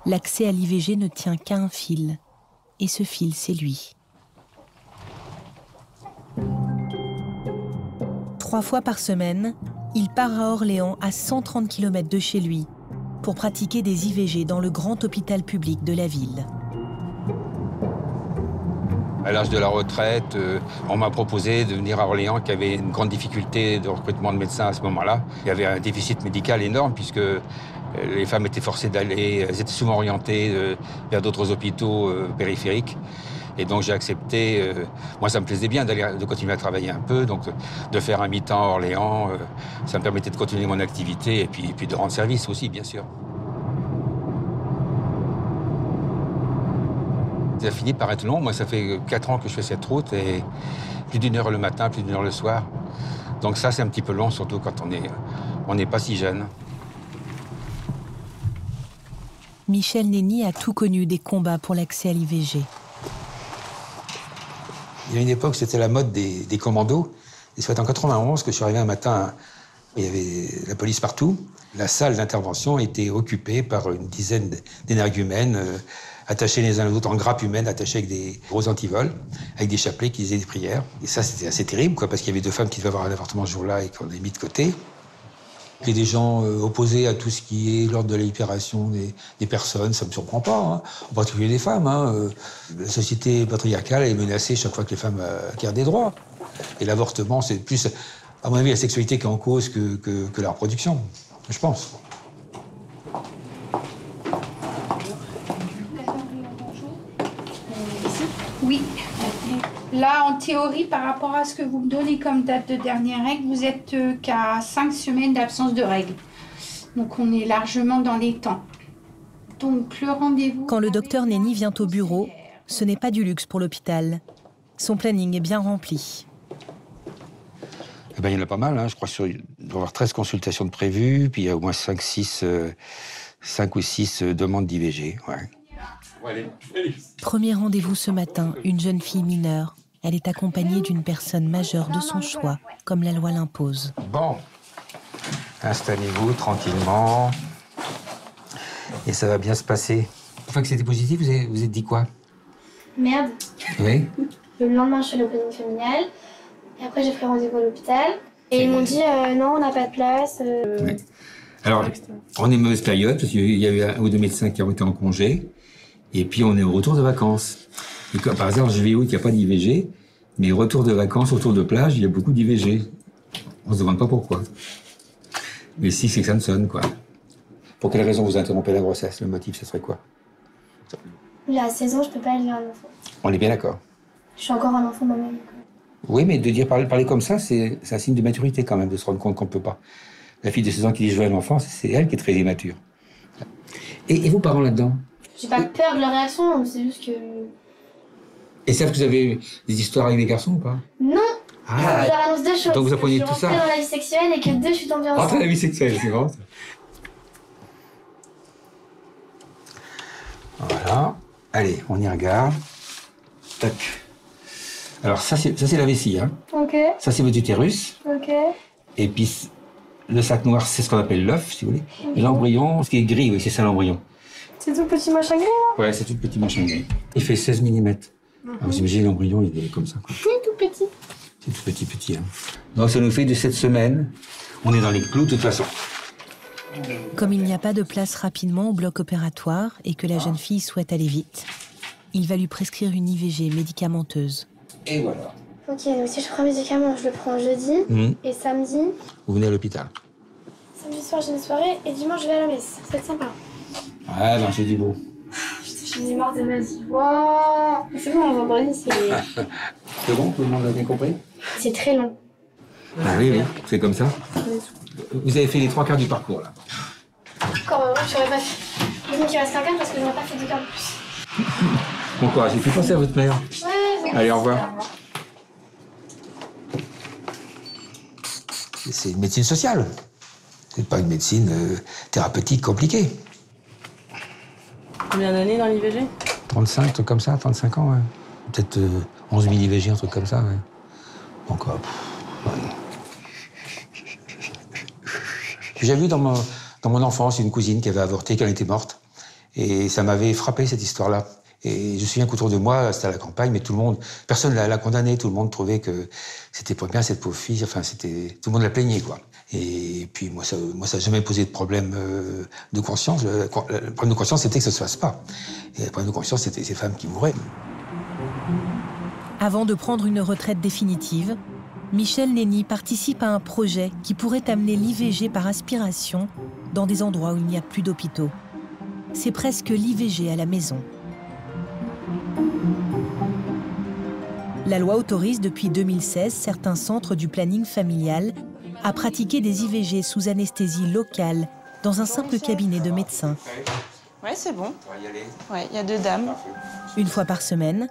L'accès à l'IVG ne tient qu'à un fil. Et ce fil, c'est lui. 3 fois par semaine, il part à Orléans, à 130 km de chez lui, pour pratiquer des IVG dans le grand hôpital public de la ville. À l'âge de la retraite, on m'a proposé de venir à Orléans, qui avait une grande difficulté de recrutement de médecins à ce moment-là. Il y avait un déficit médical énorme, puisque les femmes étaient forcées d'aller, elles étaient souvent orientées vers d'autres hôpitaux périphériques. Et donc j'ai accepté, moi ça me plaisait bien de continuer à travailler un peu, donc de faire un mi-temps à Orléans, ça me permettait de continuer mon activité et puis de rendre service aussi, bien sûr. Ça a fini par être long, moi ça fait 4 ans que je fais cette route et plus d'1 heure le matin, plus d'1 heure le soir. Donc ça c'est un petit peu long, surtout quand on n'est pas si jeune. Michel Nenny a tout connu des combats pour l'accès à l'IVG. Il y a une époque, c'était la mode des commandos. Et c'est en 91 que je suis arrivé un matin, il y avait la police partout. La salle d'intervention était occupée par une dizaine d'énergumènes, attachés les uns aux autres en grappes humaines, attachés avec des gros antivols, avec des chapelets qui disaient des prières. Et ça, c'était assez terrible, quoi, parce qu'il y avait 2 femmes qui devaient avoir un avortement ce jour-là et qu'on avait mis de côté. Il y a des gens opposés à tout ce qui est l'ordre de la libération des personnes, ça ne me surprend pas, hein. En particulier les femmes. Hein. La société patriarcale est menacée chaque fois que les femmes acquièrent des droits. Et l'avortement, c'est plus, à mon avis, la sexualité qui est en cause que la reproduction, je pense. Oui. Là, en théorie, par rapport à ce que vous me donnez comme date de dernière règle, vous êtes qu'à 5 semaines d'absence de règles. Donc on est largement dans les temps. Donc le rendez-vous... Quand le docteur Nenny vient au bureau, ce n'est pas du luxe pour l'hôpital. Son planning est bien rempli. Eh ben, il y en a pas mal, hein. Je crois qu'il doit y avoir 13 consultations de prévues, puis il y a au moins 5 ou 6 demandes d'IVG. Ouais. Premier rendez-vous ce matin, une jeune fille mineure. Elle est accompagnée d'une personne majeure de son choix, comme la loi l'impose. Bon, installez-vous tranquillement. Et ça va bien se passer. Une fois que c'était positif, vous êtes dit quoi? Merde. Oui. Le lendemain, je suis à l'opération familiale. Et après, j'ai pris rendez-vous à l'hôpital. Et ils m'ont dit non, on n'a pas de place. Oui. Alors, on est en mauvaise période, parce qu'il y a eu 1 ou 2 médecins qui ont été en congé. Et puis, on est au retour de vacances. Et comme par hasard, juillet, août, il n'y a pas d'IVG. Mais retour de vacances, retour de plage, il y a beaucoup d'IVG. On se demande pas pourquoi. Mais si, c'est que ça ne sonne, quoi. Pour quelle raison vous interrompez la grossesse? Le motif, ce serait quoi? La saison, je peux pas élever un enfant. On est bien d'accord. Je suis encore un enfant moi-même. Oui, mais de parler comme ça, c'est un signe de maturité quand même, de se rendre compte qu'on ne peut pas. La fille de 16 ans qui dit je veux un enfant, c'est elle qui est très immature. Et vos parents là-dedans? J'ai pas peur de leur réaction, c'est juste que... Et savent que vous avez des histoires avec des garçons ou pas? Non. Ah. Je leur annonce 2 choses. Donc vous apprenez tout ça? Je suis rentrée dans la vie sexuelle et que 2, je suis tombée enceinte. Rentrée dans la vie sexuelle, c'est grand ça. Voilà. Allez, on y regarde. Tac. Alors ça c'est la vessie, hein. Ok. Ça c'est votre utérus. Ok. Et puis le sac noir, c'est ce qu'on appelle l'œuf, si vous voulez. Et l'embryon, ce qui est gris, oui, c'est ça l'embryon. C'est tout petit machin gris, là? Ouais, c'est tout petit machin gris. Il fait 16 mm. Alors vous imaginez l'embryon, il est comme ça, quoi. C'est tout petit. C'est tout petit, hein. Donc ça nous fait de cette semaine, on est dans les clous de toute façon. Comme il n'y a pas de place rapidement au bloc opératoire et que la jeune fille souhaite aller vite, il va lui prescrire une IVG médicamenteuse. Et voilà. Ok, donc si je prends un médicament, je le prends jeudi et samedi. Vous venez à l'hôpital. Samedi soir, j'ai une soirée et dimanche, je vais à la messe. Ça va être sympa. Ouais, ben jeudi beau. Je suis morte de ma vie. Waouh! C'est bon, vendredi, c'est. C'est bon, tout le monde a bien compris? C'est très long. Ah oui, oui, c'est comme ça. Vous avez fait les 3 quarts du parcours, là. Encore, je n'aurais pas fait. Je dis qu'il reste un quart parce que je n'aurais pas fait 2 quarts de plus. Bon courage, et puis pensez à votre mère. Ouais, allez, au revoir. C'est une médecine sociale. C'est pas une médecine thérapeutique compliquée. Combien d'années dans l'IVG? 35, un truc comme ça, 35 ans, ouais. Peut-être 11 000 IVG, un truc comme ça, ouais. Donc, ouais. J'ai vu dans mon enfance une cousine qui avait avorté, qui en était morte. Et ça m'avait frappé, cette histoire-là. Et je me souviens qu'autour de moi, c'était à la campagne, mais tout le monde, personne l'a condamné, tout le monde trouvait que c'était pas bien cette pauvre fille, enfin, tout le monde la plaignait, quoi. Et puis, moi, ça n'a jamais posé de problème de conscience. Le problème de conscience, c'était que ça se fasse pas. Et le problème de conscience, c'était ces femmes qui mouraient. Avant de prendre une retraite définitive, Michel Nenny participe à un projet qui pourrait amener l'IVG par aspiration dans des endroits où il n'y a plus d'hôpitaux. C'est presque l'IVG à la maison. La loi autorise depuis 2016 certains centres du planning familial à pratiquer des IVG sous anesthésie locale dans un simple cabinet de médecin. Ouais, c'est bon. Ouais, il y a 2 dames. Une fois par semaine,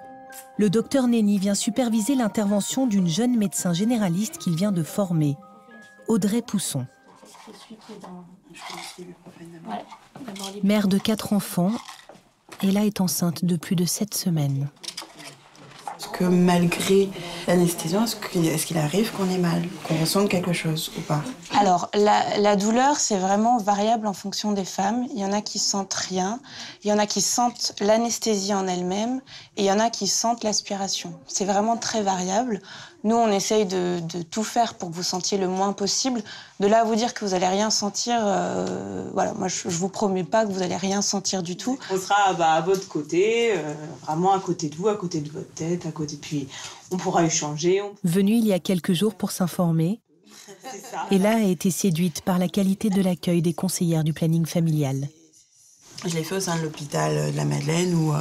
le docteur Nenny vient superviser l'intervention d'une jeune médecin généraliste qu'il vient de former, Audrey Pousson. Mère de 4 enfants, Ella est enceinte de plus de 7 semaines. Est-ce que malgré l'anesthésie, est-ce qu'il arrive qu'on ait mal, qu'on ressente quelque chose ou pas? Alors, la douleur, c'est vraiment variable en fonction des femmes. Il y en a qui sentent rien, il y en a qui sentent l'anesthésie en elle-même, et il y en a qui sentent l'aspiration. C'est vraiment très variable. Nous, on essaye de tout faire pour que vous sentiez le moins possible. De là à vous dire que vous n'allez rien sentir, voilà, moi, je ne vous promets pas que vous n'allez rien sentir du tout. On sera à votre côté, vraiment à côté de vous, à côté de votre tête, à côté. Puis on pourra échanger. Venue il y a quelques jours pour s'informer, Ella a été séduite par la qualité de l'accueil des conseillères du planning familial. Je l'ai fait au sein de l'hôpital de la Madeleine où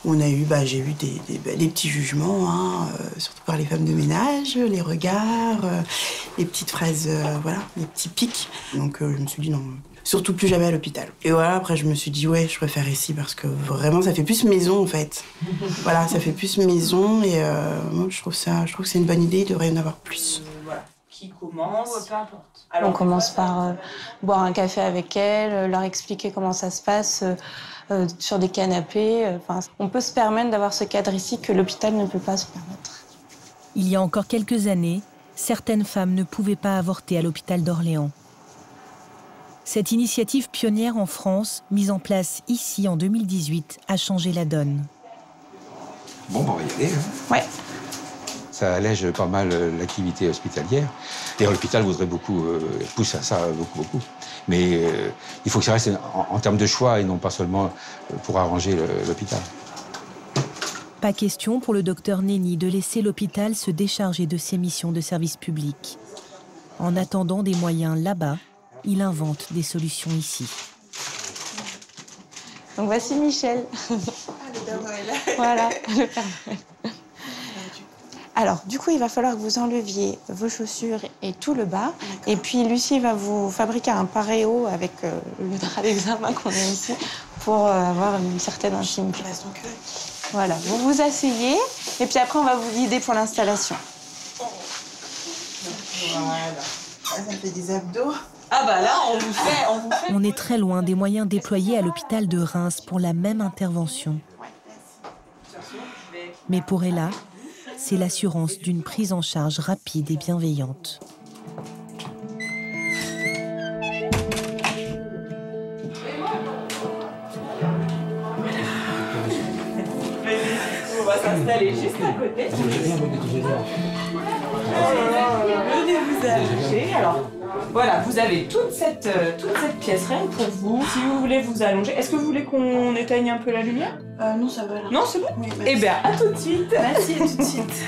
on a eu, j'ai eu des petits jugements, hein, surtout par les femmes de ménage, les regards, les petites phrases, voilà, les petits pics. Donc je me suis dit non, surtout plus jamais à l'hôpital. Et voilà, après je me suis dit ouais, je préfère ici parce que vraiment ça fait plus maison en fait. Voilà, ça fait plus maison et moi je trouve que c'est une bonne idée, il devrait y en avoir plus. Voilà, qui commence, peu importe. On commence par boire un café avec elles, leur expliquer comment ça se passe sur des canapés. On peut se permettre d'avoir ce cadre ici que l'hôpital ne peut pas se permettre. Il y a encore quelques années, certaines femmes ne pouvaient pas avorter à l'hôpital d'Orléans. Cette initiative pionnière en France, mise en place ici en 2018, a changé la donne. Bon, on va y aller. Hein. Ouais. Ça allège pas mal l'activité hospitalière. Et l'hôpital voudrait pousse à ça beaucoup. Mais il faut que ça reste en termes de choix et non pas seulement pour arranger l'hôpital. Pas question pour le docteur Nenny de laisser l'hôpital se décharger de ses missions de service public. En attendant des moyens là-bas, il invente des solutions ici. Donc voici Michel. Le Père Noël. Voilà, le Père Noël. Alors, du coup, il va falloir que vous enleviez vos chaussures et tout le bas. Et puis, Lucie va vous fabriquer un paréo avec le drap d'examen qu'on a ici pour avoir une certaine intimité. Voilà, vous vous asseyez et puis après, on va vous guider pour l'installation. Voilà. Ça me fait des abdos. Ah bah là, on vous fait... On est très loin des moyens déployés à l'hôpital de Reims pour la même intervention. Mais pour Ella, c'est l'assurance d'une prise en charge rapide et bienveillante. On va s'installer juste à côté. Venez vous allonger. Alors, Voilà, vous avez toute cette pièce rien pour vous. Si vous voulez vous allonger, est-ce que vous voulez qu'on éteigne un peu la lumière? Non, ça va. Là. Non, c'est bon. Oui, eh bien, à tout de suite. Merci, à tout de suite.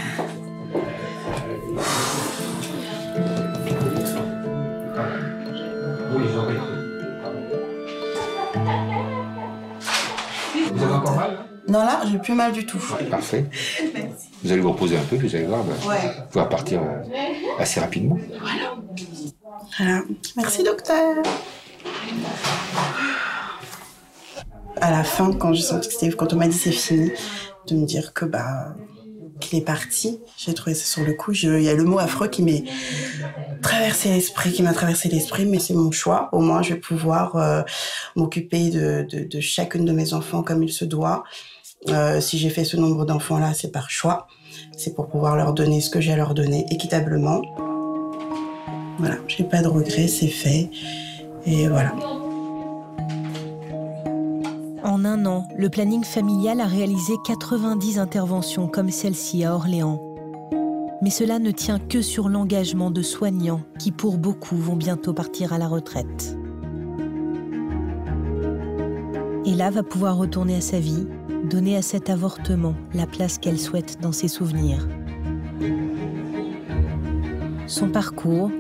Oui, j'aurais. Vous avez encore mal? Non, là, j'ai plus mal du tout. Ouais, parfait. Vous allez vous reposer un peu, vous allez voir, vous pouvoir partir assez rapidement. Voilà. Merci, docteur. À la fin, quand j'ai senti que c'était, quand on m'a dit c'est fini, de me dire que qu'il est parti, j'ai trouvé ça sur le coup. Il y a le mot affreux qui m'a traversé l'esprit, mais c'est mon choix. Au moins, je vais pouvoir m'occuper de chacune de mes enfants comme il se doit. Si j'ai fait ce nombre d'enfants-là, c'est par choix. C'est pour pouvoir leur donner ce que j'ai à leur donner équitablement. Voilà, j'ai pas de regrets, c'est fait. Et voilà. En un an, le planning familial a réalisé 90 interventions comme celle-ci à Orléans. Mais cela ne tient que sur l'engagement de soignants qui, pour beaucoup, vont bientôt partir à la retraite. Ella va pouvoir retourner à sa vie, donner à cet avortement la place qu'elle souhaite dans ses souvenirs. Son parcours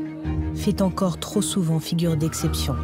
fait encore trop souvent figure d'exception.